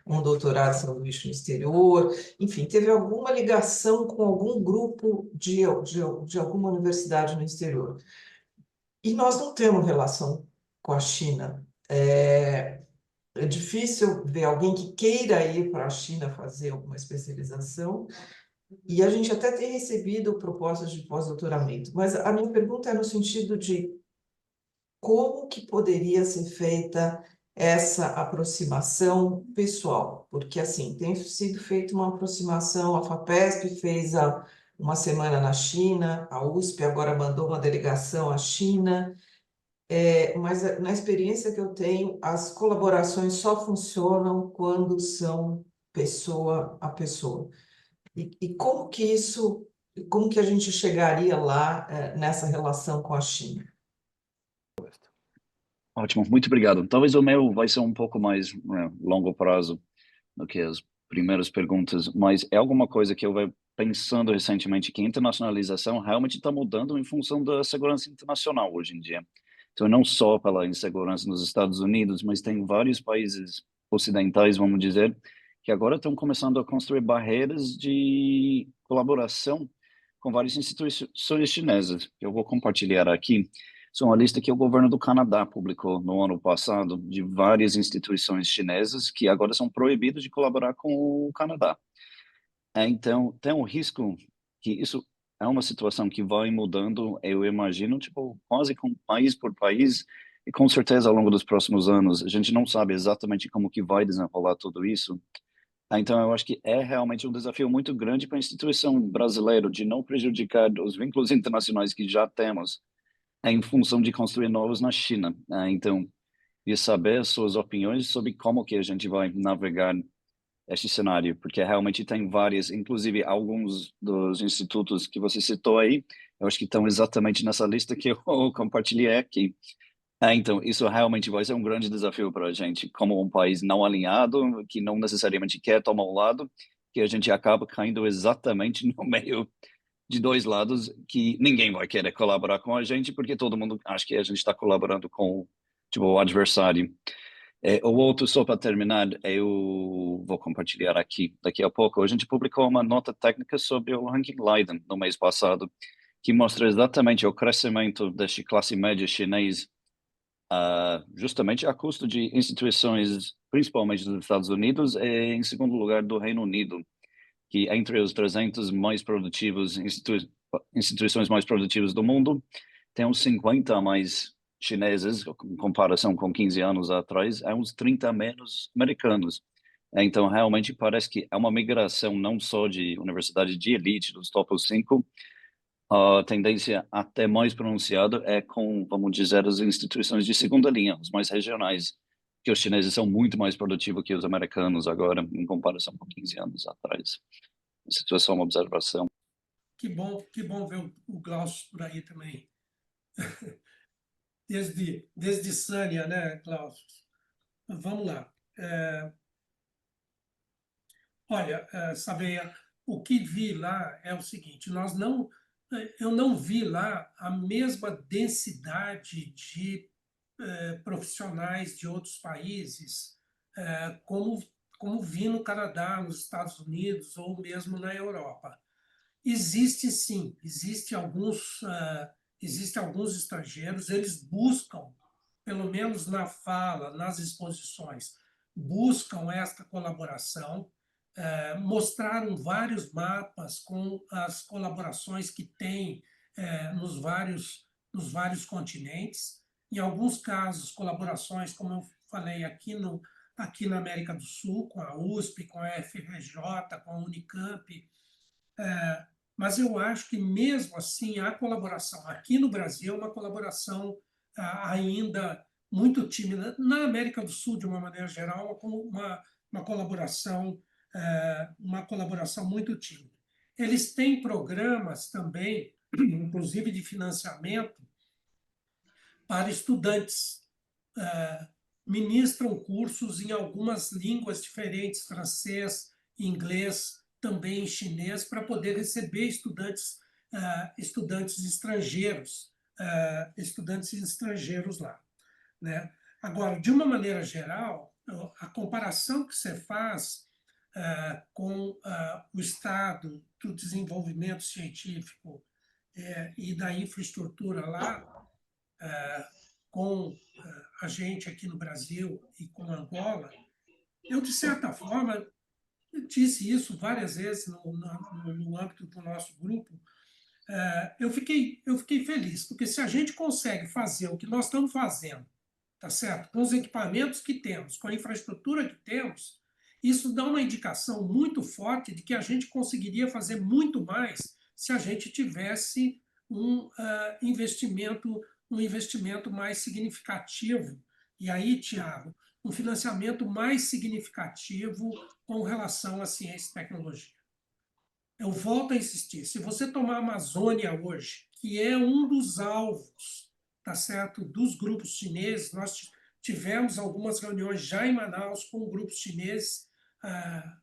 um doutorado sanduíche no exterior, enfim, teve alguma ligação com algum grupo de alguma universidade no exterior. E nós não temos relação com a China. É difícil ver alguém que queira ir para a China fazer alguma especialização, e a gente até tem recebido propostas de pós-doutoramento, mas a minha pergunta é no sentido de como que poderia ser feita essa aproximação pessoal, porque assim, tem sido feita uma aproximação, a FAPESP fez uma semana na China, a USP agora mandou uma delegação à China, mas na experiência que eu tenho, as colaborações só funcionam quando são pessoa a pessoa. E como que a gente chegaria lá, nessa relação com a China?
Ótimo, muito obrigado. Talvez o meu vai ser um pouco mais longo prazo do que as primeiras perguntas, mas é alguma coisa que eu venho pensando recentemente que a internacionalização realmente está mudando em função da segurança internacional hoje em dia. Então, não só pela insegurança nos Estados Unidos, mas tem vários países ocidentais, vamos dizer, que agora estão começando a construir barreiras de colaboração com várias instituições chinesas. Eu vou compartilhar aqui. São uma lista que o governo do Canadá publicou no ano passado de várias instituições chinesas que agora são proibidas de colaborar com o Canadá. Então, tem um risco que isso é uma situação que vai mudando, eu imagino, tipo, quase com país por país, e com certeza ao longo dos próximos anos. A gente não sabe exatamente como que vai desenrolar tudo isso. Então, eu acho que é realmente um desafio muito grande para a instituição brasileira de não prejudicar os vínculos internacionais que já temos em função de construir novos na China. Então, de saber as suas opiniões sobre como que a gente vai navegar este cenário, porque realmente tem várias, inclusive alguns dos institutos que você citou aí, eu acho que estão exatamente nessa lista que eu compartilhei aqui. Então, isso realmente vai ser um grande desafio para a gente, como um país não alinhado, que não necessariamente quer tomar um lado, que a gente acaba caindo exatamente no meio de dois lados que ninguém vai querer colaborar com a gente, porque todo mundo acha que a gente está colaborando com, tipo, o adversário. O outro, só para terminar, eu vou compartilhar aqui daqui a pouco. A gente publicou uma nota técnica sobre o ranking Leiden no mês passado, que mostra exatamente o crescimento desta classe média chinês, justamente a custo de instituições, principalmente dos Estados Unidos, e em segundo lugar do Reino Unido, que entre os 300 mais produtivos, instituições mais produtivas do mundo, tem uns 50 a mais chineses, em comparação com 15 anos atrás, é uns 30 a menos americanos. Então, realmente parece que é uma migração não só de universidade de elite, dos top 5, a tendência até mais pronunciada é com, vamos dizer, as instituições de segunda linha, os mais regionais, que os chineses são muito mais produtivos que os americanos agora, em comparação com 15 anos atrás. Isso é só uma observação.
Que bom ver o Glaucio por aí também. Desde Sânia, né, Glaucio? Vamos lá. Olha, Sabeia, o que vi lá é o seguinte: eu não vi lá a mesma densidade de profissionais de outros países, como vi no Canadá, nos Estados Unidos ou mesmo na Europa. Existe sim, existem alguns estrangeiros, eles buscam, pelo menos na fala, nas exposições, buscam esta colaboração, mostraram vários mapas com as colaborações que tem nos vários continentes. Em alguns casos, colaborações, como eu falei, aqui na América do Sul, com a USP, com a FRJ, com a Unicamp. Mas eu acho que, mesmo assim, a colaboração aqui no Brasil é uma colaboração ainda muito tímida. Na América do Sul, de uma maneira geral, uma colaboração muito tímida. Eles têm programas também, inclusive de financiamento, para estudantes. Ministram cursos em algumas línguas diferentes, francês, inglês, também em chinês, para poder receber estudantes estudantes estrangeiros lá, né? Agora, de uma maneira geral, a comparação que você faz com o estado do desenvolvimento científico e da infraestrutura lá, com a gente aqui no Brasil e com Angola, eu, de certa forma, disse isso várias vezes no âmbito do nosso grupo. Eu fiquei feliz, porque se a gente consegue fazer o que nós estamos fazendo, tá certo? Com os equipamentos que temos, com a infraestrutura que temos, isso dá uma indicação muito forte de que a gente conseguiria fazer muito mais se a gente tivesse um investimento mais significativo. E aí, Tiago, um financiamento mais significativo com relação à ciência e tecnologia. Eu volto a insistir, se você tomar a Amazônia hoje, que é um dos alvos, tá certo, dos grupos chineses, nós tivemos algumas reuniões já em Manaus com grupos chineses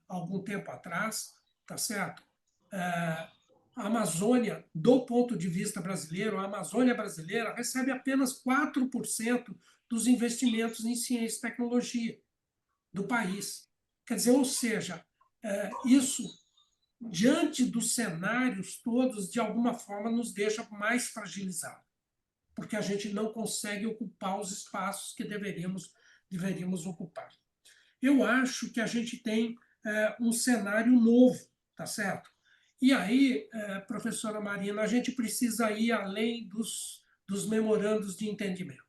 algum tempo atrás, tá certo? A Amazônia, do ponto de vista brasileiro, a Amazônia brasileira recebe apenas 4% dos investimentos em ciência e tecnologia do país. Quer dizer, ou seja, isso, diante dos cenários todos, de alguma forma nos deixa mais fragilizados, porque a gente não consegue ocupar os espaços que deveríamos ocupar. Eu acho que a gente tem um cenário novo, tá certo? E aí, professora Marina, a gente precisa ir além dos memorandos de entendimento.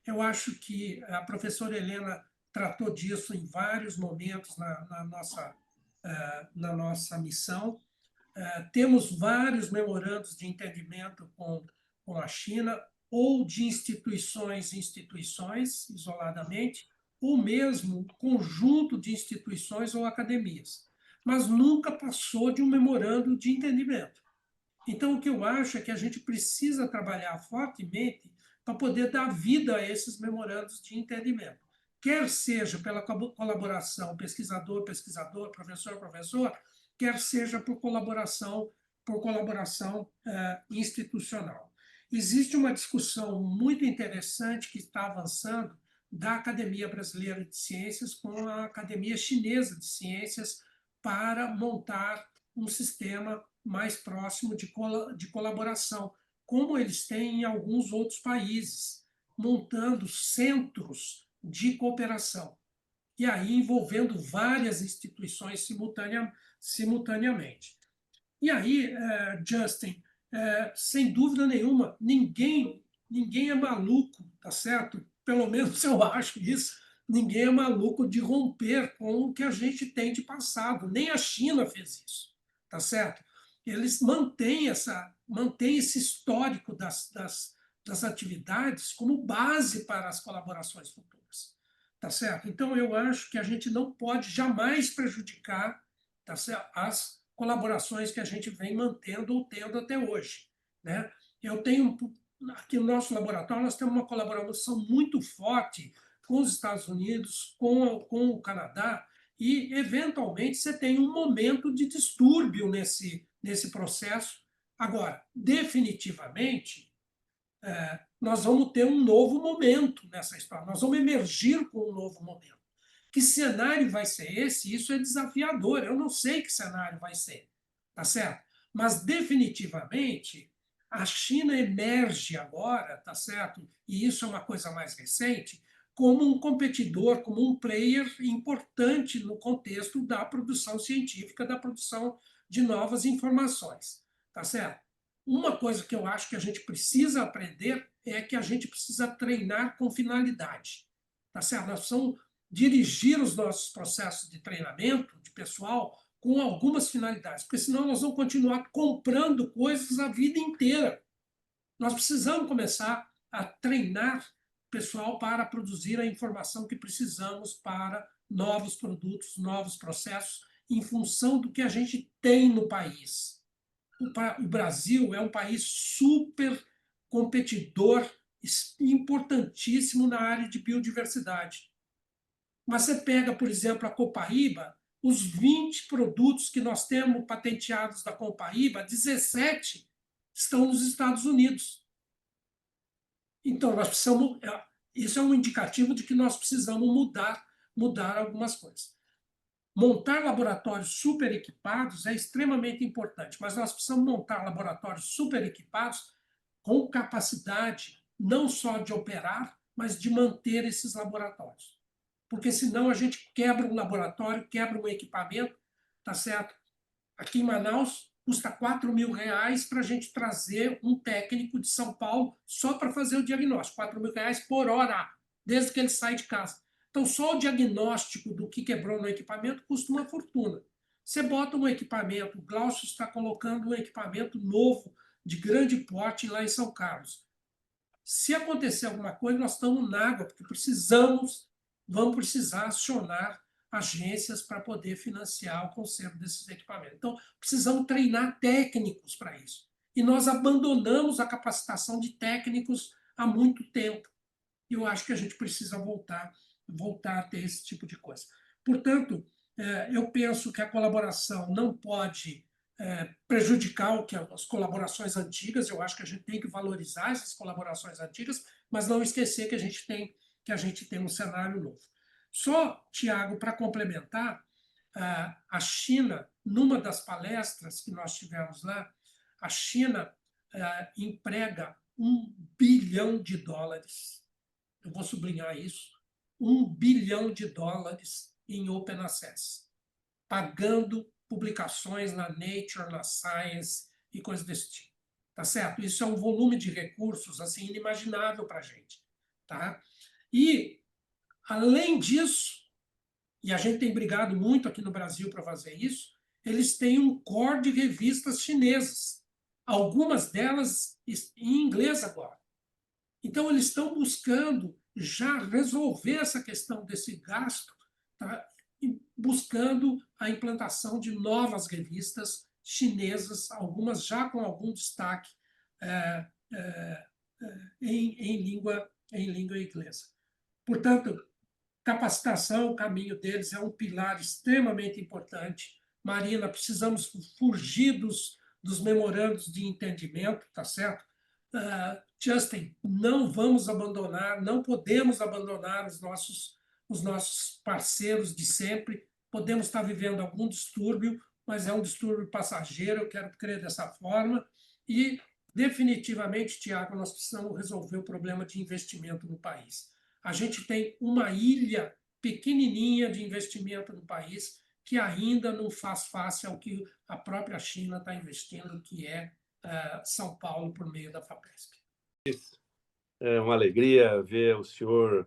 Eu acho que a professora Helena tratou disso em vários momentos na nossa missão. Temos vários memorandos de entendimento com a China, ou de instituições isoladamente, ou mesmo conjunto de instituições ou academias, mas nunca passou de um memorando de entendimento. Então, o que eu acho é que a gente precisa trabalhar fortemente para poder dar vida a esses memorandos de entendimento, quer seja pela colaboração pesquisador, professor, quer seja por colaboração institucional. Existe uma discussão muito interessante que está avançando da Academia Brasileira de Ciências com a Academia Chinesa de Ciências para montar um sistema mais próximo de colaboração, como eles têm em alguns outros países, montando centros de cooperação, e aí envolvendo várias instituições simultaneamente. E aí, Justin, sem dúvida nenhuma, ninguém é maluco, tá certo? Pelo menos eu acho isso. Ninguém é maluco de romper com o que a gente tem de passado. Nem a China fez isso, tá certo? Eles mantêm esse histórico das atividades como base para as colaborações futuras, tá certo? Então, eu acho que a gente não pode jamais prejudicar, tá certo, as colaborações que a gente vem mantendo ou tendo até hoje, né? Eu tenho, aqui no nosso laboratório, nós temos uma colaboração muito forte com os Estados Unidos, com o Canadá, e, eventualmente, você tem um momento de distúrbio nesse processo. Agora, definitivamente, nós vamos ter um novo momento nessa história, nós vamos emergir com um novo momento. Que cenário vai ser esse? Isso é desafiador, eu não sei que cenário vai ser, tá certo? Mas, definitivamente, a China emerge agora, tá certo? E isso é uma coisa mais recente, como um competidor, como um player importante no contexto da produção científica, da produção de novas informações, tá certo? Uma coisa que eu acho que a gente precisa aprender é que a gente precisa treinar com finalidade, tá certo? Nós precisamos dirigir os nossos processos de treinamento de pessoal com algumas finalidades, porque senão nós vamos continuar comprando coisas a vida inteira. Nós precisamos começar a treinar pessoal para produzir a informação que precisamos para novos produtos, novos processos, em função do que a gente tem no país. O Brasil é um país super competidor, importantíssimo na área de biodiversidade. Mas você pega, por exemplo, a Copaíba, os 20 produtos que nós temos patenteados da Copaíba, 17 estão nos Estados Unidos. Então, nós precisamos. Isso é um indicativo de que nós precisamos mudar algumas coisas. Montar laboratórios super equipados é extremamente importante, mas nós precisamos montar laboratórios super equipados com capacidade não só de operar, mas de manter esses laboratórios. Porque senão a gente quebra um laboratório, quebra um equipamento, tá certo? Aqui em Manaus custa R$ 4.000 para a gente trazer um técnico de São Paulo só para fazer o diagnóstico, R$ 4.000 por hora, desde que ele sai de casa. Então, só o diagnóstico do que quebrou no equipamento custa uma fortuna. Você bota um equipamento, o Glaucio está colocando um equipamento novo, de grande porte, lá em São Carlos. Se acontecer alguma coisa, nós estamos na água, porque vamos precisar acionar agências para poder financiar o conserto desses equipamentos. Então, precisamos treinar técnicos para isso. E nós abandonamos a capacitação de técnicos há muito tempo. E eu acho que a gente precisa voltar a ter esse tipo de coisa. Portanto, eu penso que a colaboração não pode prejudicar o que as colaborações antigas. Eu acho que a gente tem que valorizar essas colaborações antigas, mas não esquecer que a gente tem um cenário novo. Só, Tiago, para complementar, a China, numa das palestras que nós tivemos lá, a China emprega $1 bilhão. Eu vou sublinhar isso, $1 bilhão em Open Access, pagando publicações na Nature, na Science e coisas desse tipo. Tá certo? Isso é um volume de recursos assim inimaginável para a gente. Tá? E, além disso, e a gente tem brigado muito aqui no Brasil para fazer isso, eles têm um core de revistas chinesas, algumas delas em inglês agora. Então, eles estão buscando já resolver essa questão desse gasto, tá? Buscando a implantação de novas revistas chinesas, algumas já com algum destaque em língua inglesa. Portanto, capacitação, o caminho deles é um pilar extremamente importante. Marina, precisamos fugir dos memorandos de entendimento, tá certo? Justin, não vamos abandonar, não podemos abandonar os nossos parceiros de sempre. Podemos estar vivendo algum distúrbio, mas é um distúrbio passageiro, eu quero crer dessa forma. E, definitivamente, Tiago, nós precisamos resolver o problema de investimento no país. A gente tem uma ilha pequenininha de investimento no país que ainda não faz face ao que a própria China está investindo, que é São Paulo, por meio da FAPESP.
É uma alegria ver o senhor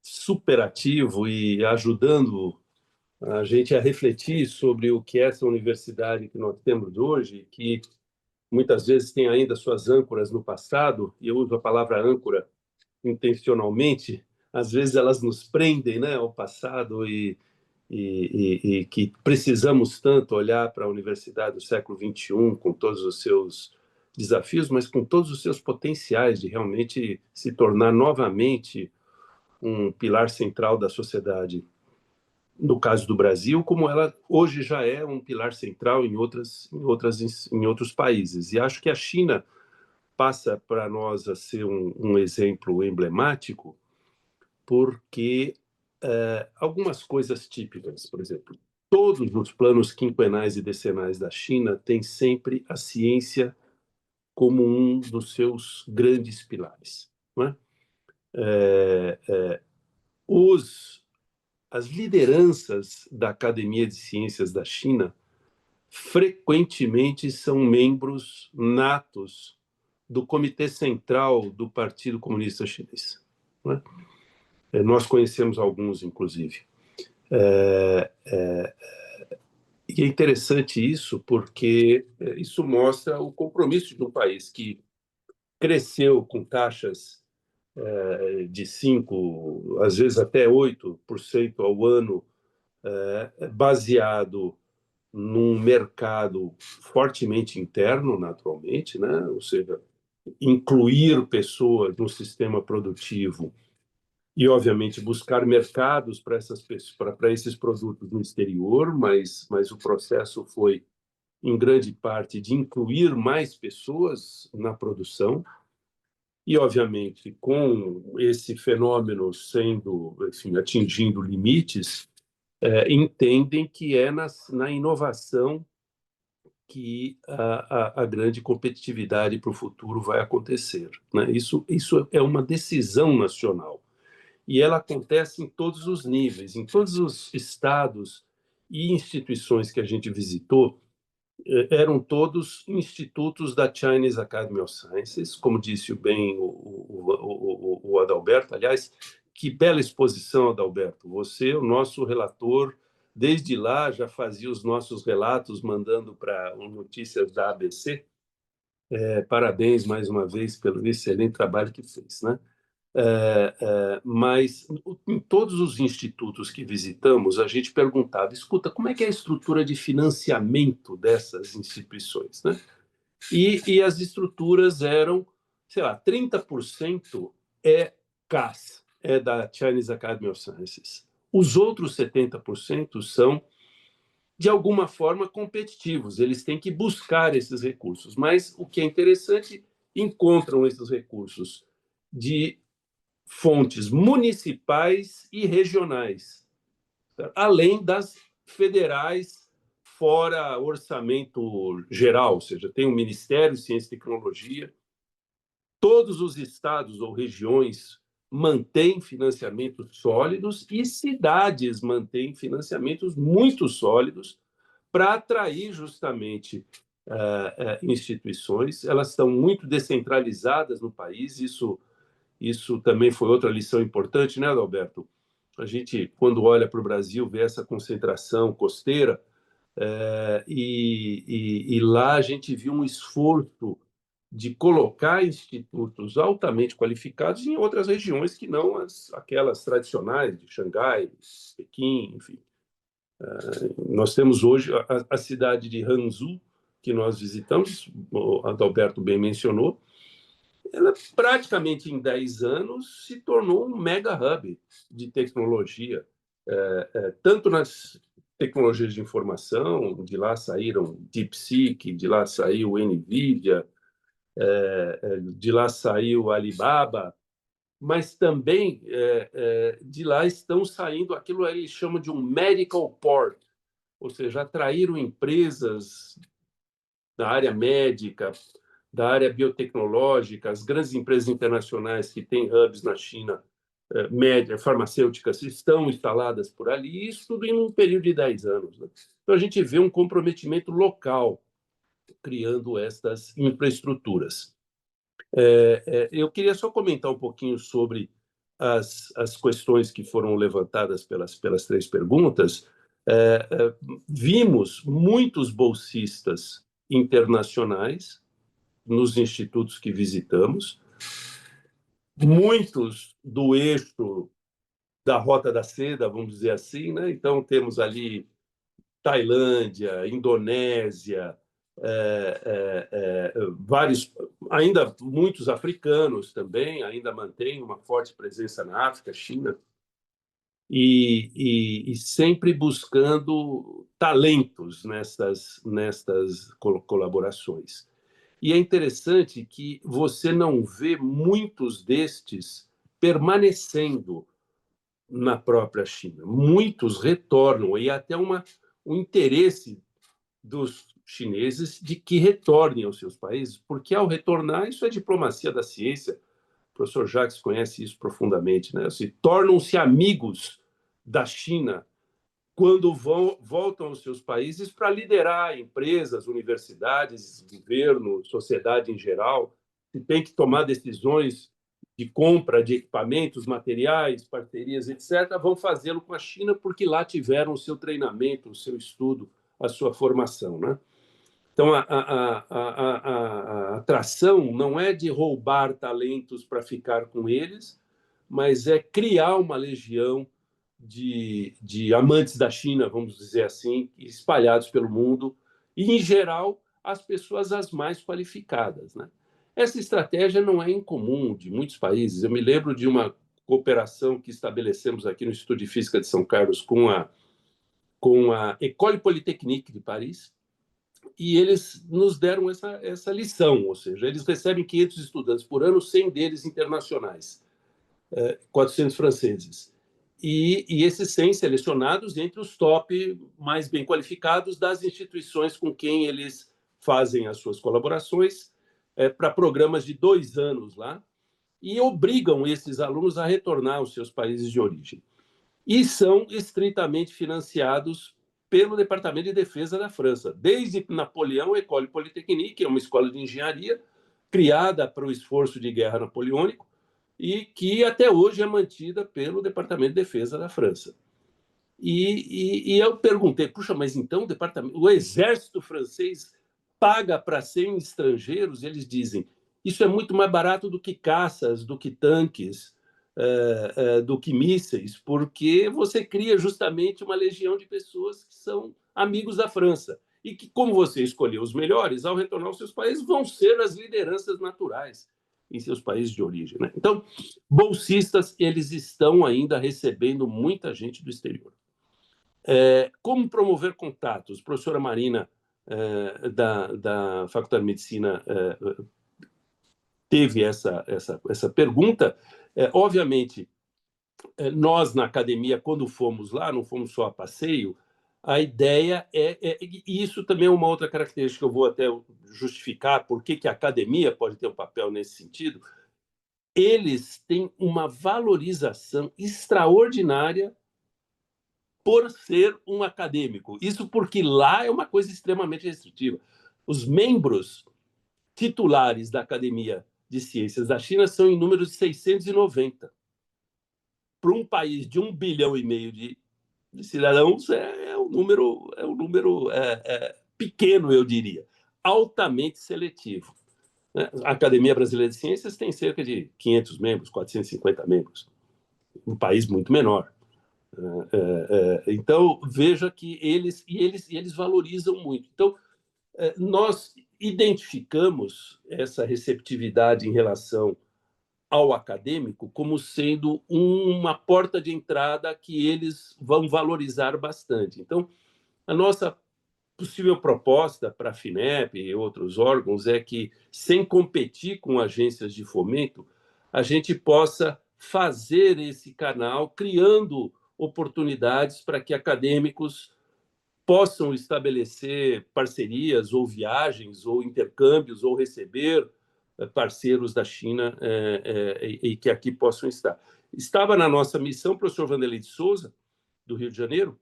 super ativo e ajudando a gente a refletir sobre o que é essa universidade que nós temos hoje, que muitas vezes tem ainda suas âncoras no passado, e eu uso a palavra âncora intencionalmente. Às vezes elas nos prendem, né, ao passado, e que precisamos tanto olhar para a universidade do século XXI, com todos os seus desafios, mas com todos os seus potenciais de realmente se tornar novamente um pilar central da sociedade. No caso do Brasil, como ela hoje já é um pilar central em outros países. E acho que a China passa para nós a ser um exemplo emblemático, porque algumas coisas típicas, por exemplo, todos os planos quinquenais e decenais da China têm sempre a ciência como um dos seus grandes pilares. Não é? As lideranças da Academia de Ciências da China frequentemente são membros natos do Comitê Central do Partido Comunista Chinês. Não é? Nós conhecemos alguns, inclusive. E é interessante isso, porque isso mostra o compromisso de um país que cresceu com taxas de 5%, às vezes até 8% ao ano, baseado num mercado fortemente interno, naturalmente, né? Ou seja, incluir pessoas no sistema produtivo e, obviamente, buscar mercados para esses produtos no exterior, mas o processo foi, em grande parte, de incluir mais pessoas na produção. E, obviamente, com esse fenômeno sendo, enfim, atingindo limites, entendem que é na inovação que a grande competitividade para o futuro vai acontecer, né? Isso é uma decisão nacional. E ela acontece em todos os níveis, em todos os estados e instituições que a gente visitou, eram todos institutos da Chinese Academy of Sciences, como disse bem o Adalberto. Aliás, que bela exposição, Adalberto. Você, o nosso relator, desde lá já fazia os nossos relatos, mandando para notícias da ABC. Parabéns, mais uma vez, pelo excelente trabalho que fez, né? Mas em todos os institutos que visitamos, a gente perguntava, escuta, como é que é a estrutura de financiamento dessas instituições, né? E as estruturas eram, sei lá, 30% é CAS, é da Chinese Academy of Sciences. Os outros 70% são, de alguma forma, competitivos. Eles têm que buscar esses recursos. Mas o que é interessante, encontram esses recursos de fontes municipais e regionais, além das federais, fora orçamento geral, ou seja, tem o Ministério de Ciência e Tecnologia, todos os estados ou regiões mantêm financiamentos sólidos e cidades mantêm financiamentos muito sólidos para atrair justamente instituições. Elas estão muito descentralizadas no país, isso também foi outra lição importante, né, Adalberto? A gente, quando olha para o Brasil, vê essa concentração costeira, e lá a gente viu um esforço de colocar institutos altamente qualificados em outras regiões que não aquelas tradicionais de Xangai, Pequim, enfim. Nós temos hoje a cidade de Hangzhou, que nós visitamos, o Adalberto bem mencionou. Ela praticamente em 10 anos se tornou um mega hub de tecnologia, tanto nas tecnologias de informação, de lá saíram DeepSeek, de lá saiu o NVIDIA, de lá saiu a Alibaba, mas também de lá estão saindo aquilo que eles chamam de um medical port, ou seja, atraíram empresas da área médica, da área biotecnológica, as grandes empresas internacionais que têm hubs na China, farmacêuticas, estão instaladas por ali, e isso tudo em um período de 10 anos, né? Então, a gente vê um comprometimento local criando estas infraestruturas. Eu queria só comentar um pouquinho sobre as questões que foram levantadas pelas três perguntas. Vimos muitos bolsistas internacionais nos institutos que visitamos, muitos do eixo da Rota da Seda, vamos dizer assim, né? Então, temos ali Tailândia, Indonésia, vários, ainda muitos africanos também, ainda mantêm uma forte presença na África, China, e sempre buscando talentos nestas colaborações. E é interessante que você não vê muitos destes permanecendo na própria China. Muitos retornam, e até um interesse dos chineses de que retornem aos seus países, porque ao retornar, isso é diplomacia da ciência, o professor Jacques conhece isso profundamente, né? Tornam-se amigos da China quando voltam aos seus países para liderar empresas, universidades, governo, sociedade em geral, que tem que tomar decisões de compra de equipamentos, materiais, parcerias, etc., vão fazê-lo com a China porque lá tiveram o seu treinamento, o seu estudo, a sua formação, né? Então, a atração não é de roubar talentos para ficar com eles, mas é criar uma legião de amantes da China, vamos dizer assim, espalhados pelo mundo, e, em geral, as pessoas as mais qualificadas, né? Essa estratégia não é incomum de muitos países. Eu me lembro de uma cooperação que estabelecemos aqui no Instituto de Física de São Carlos com a École Polytechnique de Paris, e eles nos deram essa lição, ou seja, eles recebem 500 estudantes por ano, 100 deles internacionais, 400 franceses. E esses 100 selecionados entre os top mais bem qualificados das instituições com quem eles fazem as suas colaborações para programas de 2 anos lá, e obrigam esses alunos a retornar aos seus países de origem. E são estritamente financiados pelo Departamento de Defesa da França. Desde Napoleão, a École Polytechnique, que é uma escola de engenharia criada para o esforço de guerra napoleônico e que até hoje é mantida pelo Departamento de Defesa da França. E eu perguntei, puxa, mas então o exército francês paga para 100 estrangeiros? Eles dizem, isso é muito mais barato do que caças, do que tanques, do que mísseis, porque você cria justamente uma legião de pessoas que são amigos da França e que, como você escolheu os melhores, ao retornar aos seus países, vão ser as lideranças naturais em seus países de origem, né? Então, bolsistas, eles estão ainda recebendo muita gente do exterior. Como promover contatos? A professora Marina, da Faculdade de Medicina, teve essa pergunta. Obviamente, nós, na academia, quando fomos lá, não fomos só a passeio, a ideia e isso também é uma outra característica que eu vou até justificar por que a academia pode ter um papel nesse sentido. Eles têm uma valorização extraordinária por ser um acadêmico. Isso porque lá é uma coisa extremamente restritiva. Os membros titulares da Academia de Ciências da China são em número de 690. Para um país de 1,5 bilhão de cidadãos, é um número pequeno, eu diria, altamente seletivo. A Academia Brasileira de Ciências tem cerca de 500 membros, 450 membros, um país muito menor. Então, veja que eles valorizam muito. Então, nós identificamos essa receptividade em relação ao acadêmico como sendo uma porta de entrada que eles vão valorizar bastante. Então, a nossa possível proposta para a FINEP e outros órgãos é que, sem competir com agências de fomento, a gente possa fazer esse canal criando oportunidades para que acadêmicos possam estabelecer parcerias ou viagens ou intercâmbios ou receber parceiros da China e que aqui possam estar. Estava na nossa missão o professor Vanderlei de Souza, do Rio de Janeiro,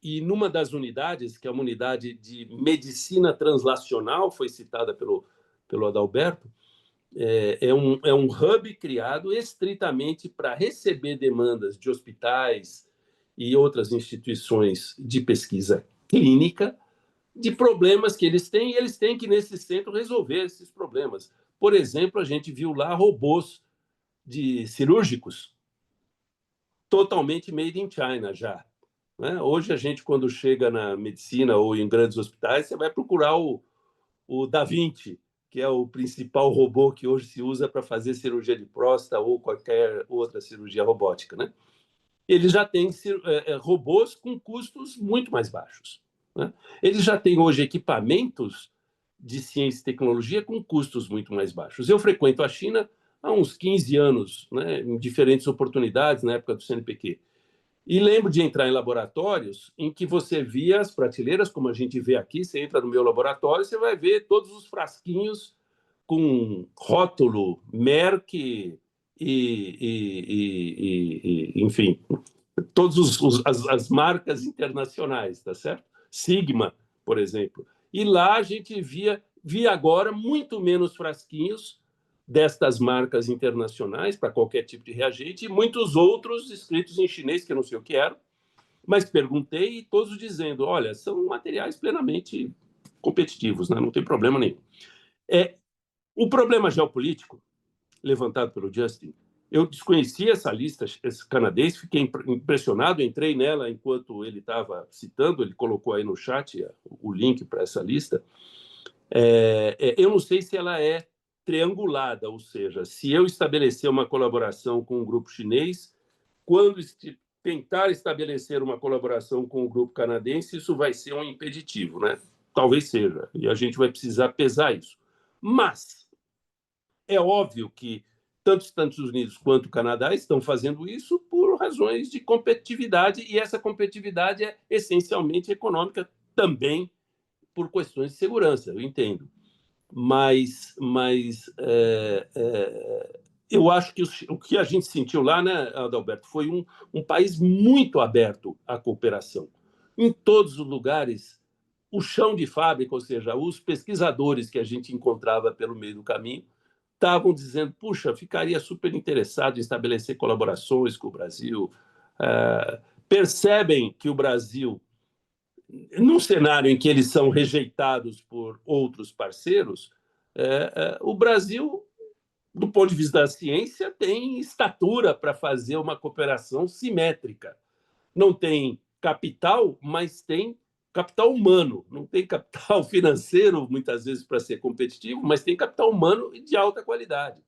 e numa das unidades, que é uma unidade de medicina translacional, foi citada pelo Adalberto, é um hub criado estritamente para receber demandas de hospitais e outras instituições de pesquisa clínica de problemas que eles têm, e eles têm que, nesse centro, resolver esses problemas. Por exemplo, a gente viu lá robôs cirúrgicos totalmente made in China já. Né? Hoje, a gente, quando chega na medicina ou em grandes hospitais, você vai procurar o Da Vinci, que é o principal robô que hoje se usa para fazer cirurgia de próstata ou qualquer outra cirurgia robótica. Né? Eles já têm robôs com custos muito mais baixos. Né? Eles já têm hoje equipamentos de ciência e tecnologia com custos muito mais baixos. Eu frequento a China há uns 15 anos, né, em diferentes oportunidades, na época do CNPq. E lembro de entrar em laboratórios em que você via as prateleiras, como a gente vê aqui. Você entra no meu laboratório, você vai ver todos os frasquinhos com rótulo Merck enfim, todas as marcas internacionais, tá certo? Sigma, por exemplo. E lá a gente via agora muito menos frasquinhos destas marcas internacionais para qualquer tipo de reagente e muitos outros escritos em chinês, que eu não sei o que eram, mas perguntei e todos dizendo, olha, são materiais plenamente competitivos, né? Não tem problema nenhum. O problema geopolítico levantado pelo Justin, eu desconhecia essa lista canadense, fiquei impressionado, entrei nela enquanto ele estava citando, ele colocou aí no chat o link para essa lista. Eu não sei se ela é triangulada, ou seja, se eu estabelecer uma colaboração com um grupo chinês, quando tentar estabelecer uma colaboração com o grupo canadense, isso vai ser um impeditivo, né? Talvez seja, e a gente vai precisar pesar isso. Mas é óbvio que tanto os Estados Unidos quanto o Canadá estão fazendo isso por razões de competitividade, e essa competitividade é essencialmente econômica também por questões de segurança, eu entendo. Mas eu acho que o que a gente sentiu lá, né, Adalberto, foi um país muito aberto à cooperação. Em todos os lugares, o chão de fábrica, ou seja, os pesquisadores que a gente encontrava pelo meio do caminho, estavam dizendo, puxa, ficaria super interessado em estabelecer colaborações com o Brasil. Percebem que o Brasil, num cenário em que eles são rejeitados por outros parceiros, o Brasil, do ponto de vista da ciência, tem estatura para fazer uma cooperação simétrica. Não tem capital, mas tem capital humano. Não tem capital financeiro, muitas vezes, para ser competitivo, mas tem capital humano de alta qualidade.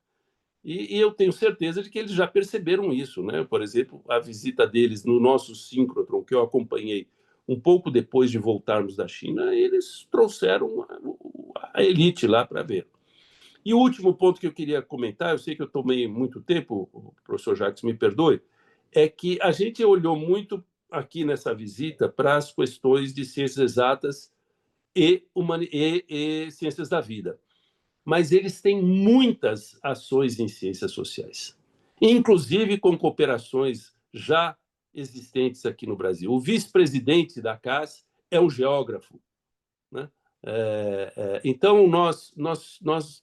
E eu tenho certeza de que eles já perceberam isso, né? Por exemplo, a visita deles no nosso síncrotron, que eu acompanhei um pouco depois de voltarmos da China, eles trouxeram a elite lá para ver. E o último ponto que eu queria comentar, eu sei que eu tomei muito tempo, o professor Jacques me perdoe, é que a gente olhou muito aqui nessa visita para as questões de ciências exatas e ciências da vida. Mas eles têm muitas ações em ciências sociais, inclusive com cooperações já existentes aqui no Brasil. O vice-presidente da CAS é um geógrafo, né? Então, nós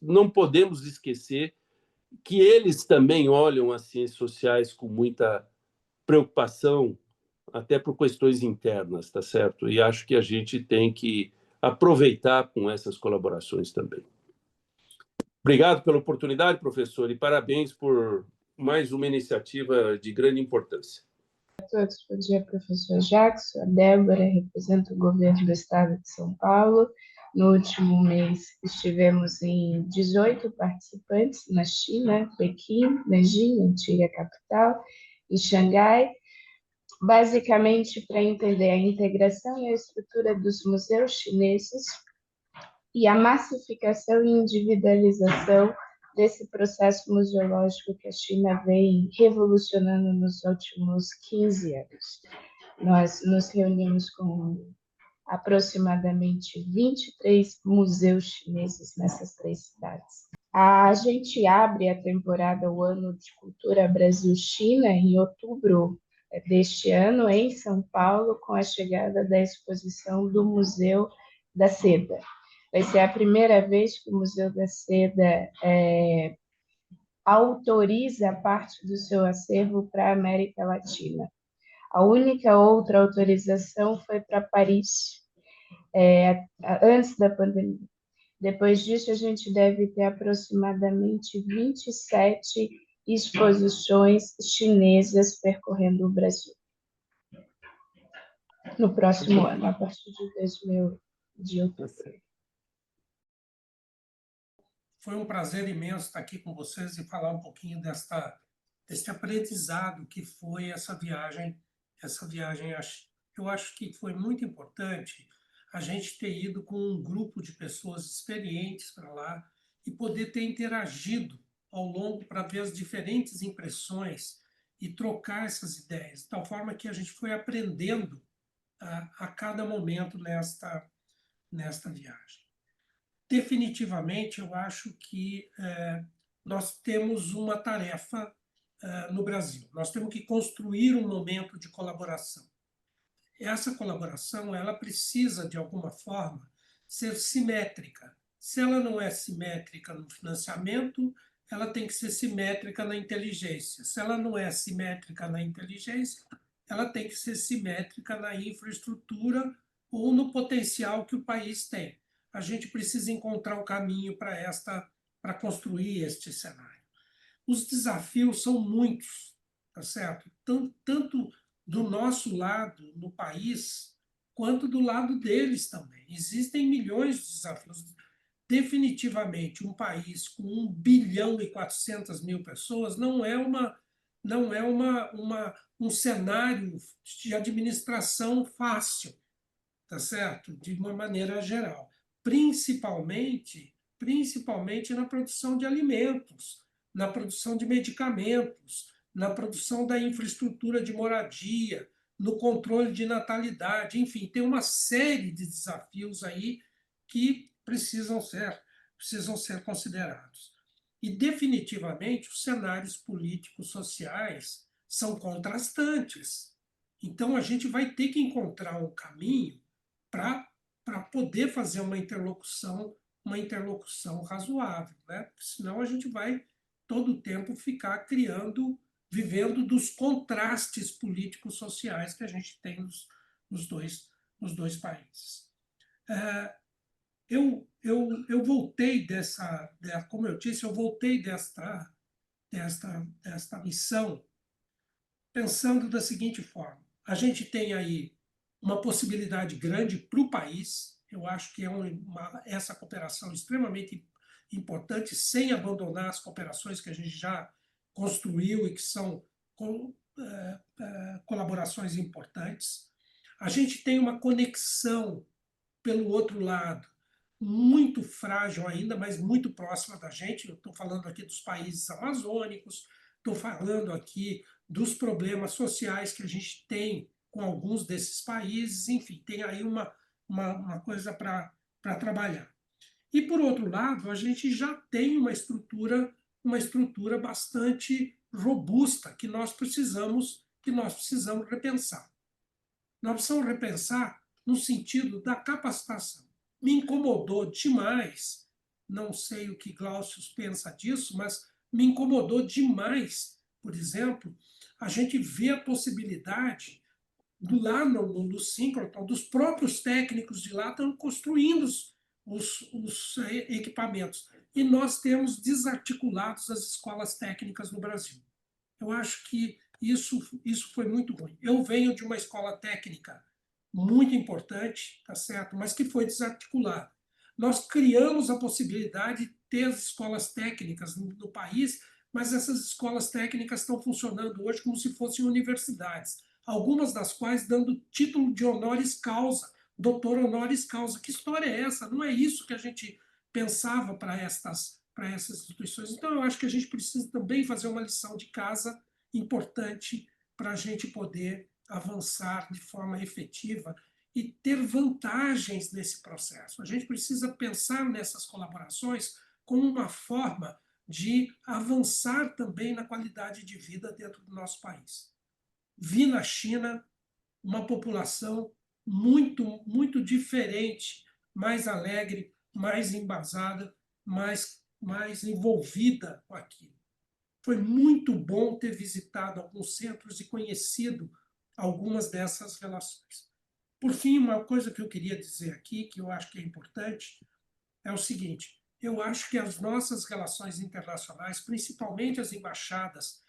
não podemos esquecer que eles também olham as ciências sociais com muita preocupação, até por questões internas, tá certo? E acho que a gente tem que aproveitar com essas colaborações também. Obrigado pela oportunidade, professor, e parabéns por mais uma iniciativa de grande importância.
Bom dia, professor Jacques. Sou a Débora, represento o governo do estado de São Paulo. No último mês, estivemos em 18 participantes na China, Pequim, Nanjing, antiga capital, e Xangai, basicamente para entender a integração e a estrutura dos museus chineses e a massificação e individualização desse processo museológico que a China vem revolucionando nos últimos 15 anos. Nós nos reunimos com aproximadamente 23 museus chineses nessas 3 cidades. A gente abre a temporada, o Ano de Cultura Brasil-China, em outubro deste ano, em São Paulo, com a chegada da exposição do Museu da Seda. Vai ser a primeira vez que o Museu da Seda autoriza parte do seu acervo para a América Latina. A única outra autorização foi para Paris, antes da pandemia. Depois disso, a gente deve ter aproximadamente 27 exposições chinesas percorrendo o Brasil. No próximo ano, a partir de outubro.
Foi um prazer imenso estar aqui com vocês e falar um pouquinho desse aprendizado que foi essa viagem. Eu acho que foi muito importante a gente ter ido com um grupo de pessoas experientes para lá e poder ter interagido ao longo para ver as diferentes impressões e trocar essas ideias, de tal forma que a gente foi aprendendo a cada momento nesta viagem. Definitivamente, eu acho que nós temos uma tarefa no Brasil. Nós temos que construir um momento de colaboração. Essa colaboração ela precisa, de alguma forma, ser simétrica. Se ela não é simétrica no financiamento, ela tem que ser simétrica na inteligência. Se ela não é simétrica na inteligência, ela tem que ser simétrica na infraestrutura ou no potencial que o país tem. A gente precisa encontrar um caminho para construir este cenário. Os desafios são muitos, tá certo? Tanto do nosso lado, no país, quanto do lado deles também. Existem milhões de desafios. definitivamente, um país com 1,4 bilhão pessoas não é um cenário de administração fácil, tá certo? De uma maneira geral, principalmente na produção de alimentos, na produção de medicamentos, na produção da infraestrutura de moradia, no controle de natalidade, enfim, tem uma série de desafios aí que precisam ser considerados. E, definitivamente, os cenários políticos sociais são contrastantes. Então, a gente vai ter que encontrar um caminho para poder fazer uma interlocução razoável, né? Porque senão a gente vai todo o tempo ficar vivendo dos contrastes políticos sociais que a gente tem nos dois países. Eu voltei como eu disse, eu voltei desta missão pensando da seguinte forma: a gente tem aí uma possibilidade grande para o país. Eu acho que essa cooperação extremamente importante, sem abandonar as cooperações que a gente já construiu e que são colaborações importantes. A gente tem uma conexão, pelo outro lado, muito frágil ainda, mas muito próxima da gente. Eu estou falando aqui dos países amazônicos, estou falando aqui dos problemas sociais que a gente tem com alguns desses países, enfim, tem aí uma coisa para trabalhar. E, por outro lado, a gente já tem uma estrutura bastante robusta que nós precisamos repensar. Nós precisamos repensar no sentido da capacitação. Me incomodou demais, não sei o que Glaucio pensa disso, mas me incomodou demais, por exemplo, a gente vê a possibilidade lá no síncroton, dos próprios técnicos de lá estão construindo os equipamentos. E nós temos desarticulados as escolas técnicas no Brasil. Eu acho que isso foi muito ruim. Eu venho de uma escola técnica muito importante, tá certo? Mas que foi desarticulada. Nós criamos a possibilidade de ter as escolas técnicas no país, mas essas escolas técnicas estão funcionando hoje como se fossem universidades, algumas das quais dando título de honoris causa, doutor honoris causa. Que história é essa? Não é isso que a gente pensava para essas instituições. Então, eu acho que a gente precisa também fazer uma lição de casa importante para a gente poder avançar de forma efetiva e ter vantagens nesse processo. A gente precisa pensar nessas colaborações como uma forma de avançar também na qualidade de vida dentro do nosso país. Vi na China uma população muito diferente, mais alegre, mais embasada, mais envolvida com aquilo. Foi muito bom ter visitado alguns centros e conhecido algumas dessas relações. Por fim, uma coisa que eu queria dizer aqui, que eu acho que é importante, é o seguinte: eu acho que as nossas relações internacionais, principalmente as embaixadas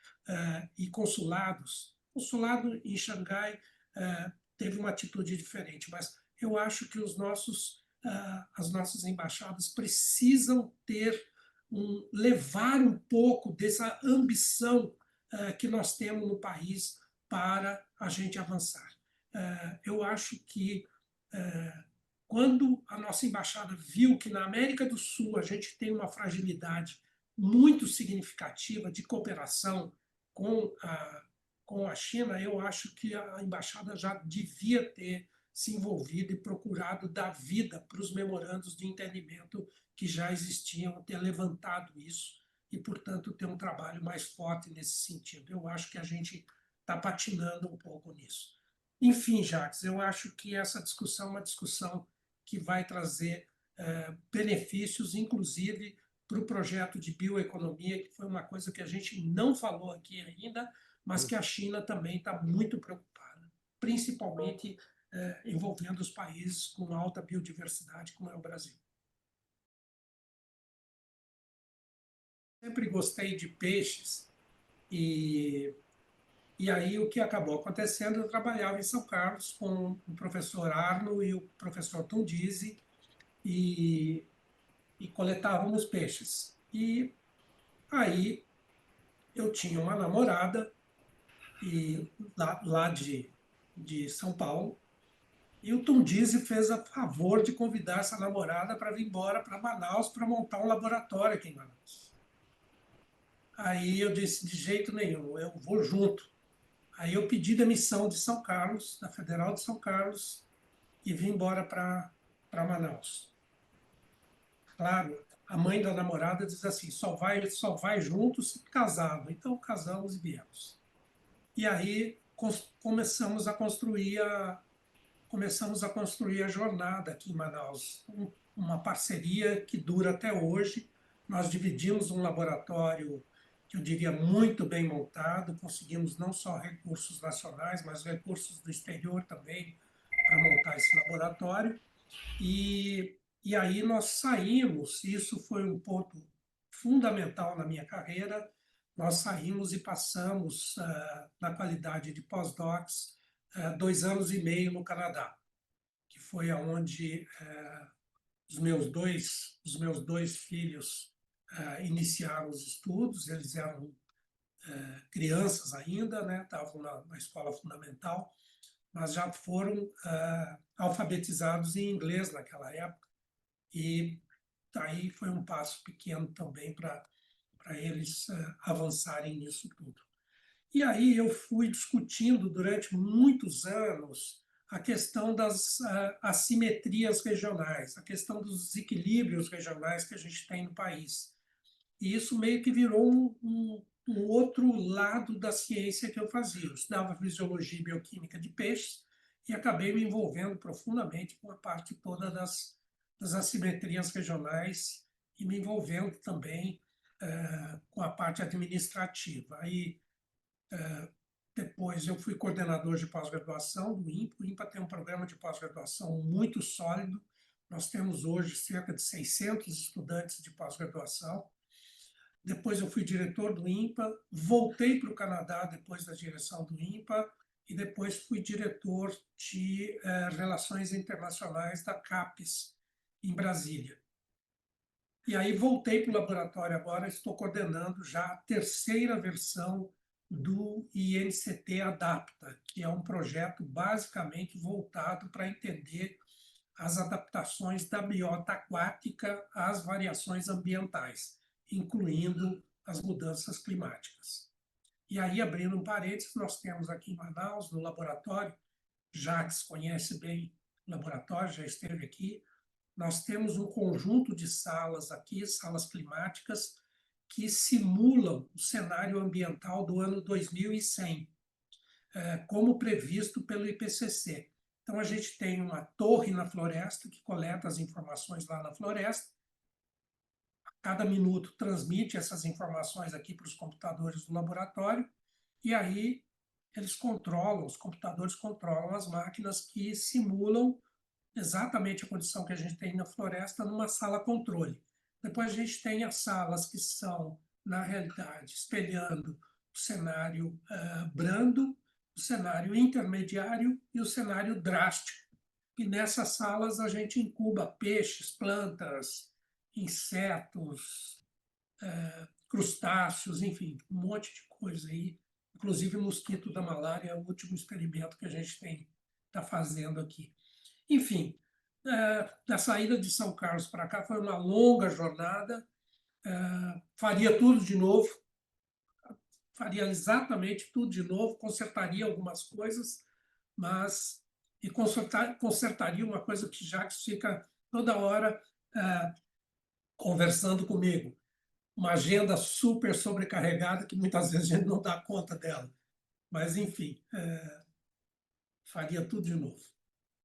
e consulados, consulado em Xangai teve uma atitude diferente, mas eu acho que as nossas embaixadas precisam levar um pouco dessa ambição que nós temos no país para a gente avançar. Eu acho que quando a nossa embaixada viu que na América do Sul a gente tem uma fragilidade muito significativa de cooperação com a China, eu acho que a embaixada já devia ter se envolvido e procurado dar vida para os memorandos de entendimento que já existiam, ter levantado isso e, portanto, ter um trabalho mais forte nesse sentido. Eu acho que a gente está patinando um pouco nisso. Enfim, Jacques, eu acho que essa discussão é uma discussão que vai trazer benefícios, inclusive para o projeto de bioeconomia, que foi uma coisa que a gente não falou aqui ainda, mas que a China também está muito preocupada, principalmente envolvendo os países com alta biodiversidade, como é o Brasil. Sempre gostei de peixes e aí o que acabou acontecendo, eu trabalhava em São Carlos com o professor Arno e o professor Tondizzi, e e coletávamos peixes. E aí eu tinha uma namorada e lá de São Paulo, e o Tundizi fez a favor de convidar essa namorada para vir embora para Manaus para montar um laboratório aqui em Manaus. Aí eu disse, de jeito nenhum, eu vou junto. Aí eu pedi demissão de São Carlos, da Federal de São Carlos, e vim embora para Manaus. Claro, a mãe da namorada diz assim, só vai junto se casado. Então casamos e viemos. E aí começamos a construir a jornada aqui em Manaus, uma parceria que dura até hoje. Nós dividimos um laboratório que eu diria muito bem montado, conseguimos não só recursos nacionais, mas recursos do exterior também para montar esse laboratório. E aí nós saímos, isso foi um ponto fundamental na minha carreira, nós saímos e passamos, na qualidade de pós-docs, 2 anos e meio no Canadá, que foi aonde os meus dois filhos iniciaram os estudos. Eles eram crianças ainda, né? Estavam na escola fundamental, mas já foram alfabetizados em inglês naquela época. E aí foi um passo pequeno também para eles avançarem nisso tudo. E aí eu fui discutindo durante muitos anos a questão das assimetrias regionais, a questão dos desequilíbrios regionais que a gente tem no país. E isso meio que virou um outro lado da ciência que eu fazia. Eu estudava fisiologia e bioquímica de peixes e acabei me envolvendo profundamente com a parte toda das assimetrias regionais e me envolvendo também com a parte administrativa. Aí, depois eu fui coordenador de pós-graduação do INPA. O INPA tem um programa de pós-graduação muito sólido. Nós temos hoje cerca de 600 estudantes de pós-graduação. Depois eu fui diretor do INPA, voltei para o Canadá depois da direção do INPA e depois fui diretor de Relações Internacionais da CAPES, em Brasília. E aí voltei para o laboratório agora, estou coordenando já a terceira versão do INCT Adapta, que é um projeto basicamente voltado para entender as adaptações da biota aquática às variações ambientais, incluindo as mudanças climáticas. E aí, abrindo um parênteses, nós temos aqui em Manaus, no laboratório, Jacques conhece bem o laboratório, já esteve aqui, nós temos um conjunto de salas aqui, salas climáticas, que simulam o cenário ambiental do ano 2100, como previsto pelo IPCC. Então, a gente tem uma torre na floresta que coleta as informações lá na floresta. A cada minuto transmite essas informações aqui para os computadores do laboratório e aí os computadores controlam as máquinas que simulam exatamente a condição que a gente tem na floresta numa sala controle. Depois a gente tem as salas que são, na realidade, espelhando o cenário brando, o cenário intermediário e o cenário drástico. E nessas salas a gente incuba peixes, plantas, insetos, crustáceos, enfim, um monte de coisa aí. Inclusive o mosquito da malária é o último experimento que a gente está fazendo aqui. Enfim, da saída de São Carlos para cá foi uma longa jornada. Faria tudo de novo, faria exatamente tudo de novo, consertaria algumas coisas, mas consertaria uma coisa que Jacques fica toda hora conversando comigo, uma agenda super sobrecarregada que muitas vezes a gente não dá conta dela. Mas, enfim, faria tudo de novo.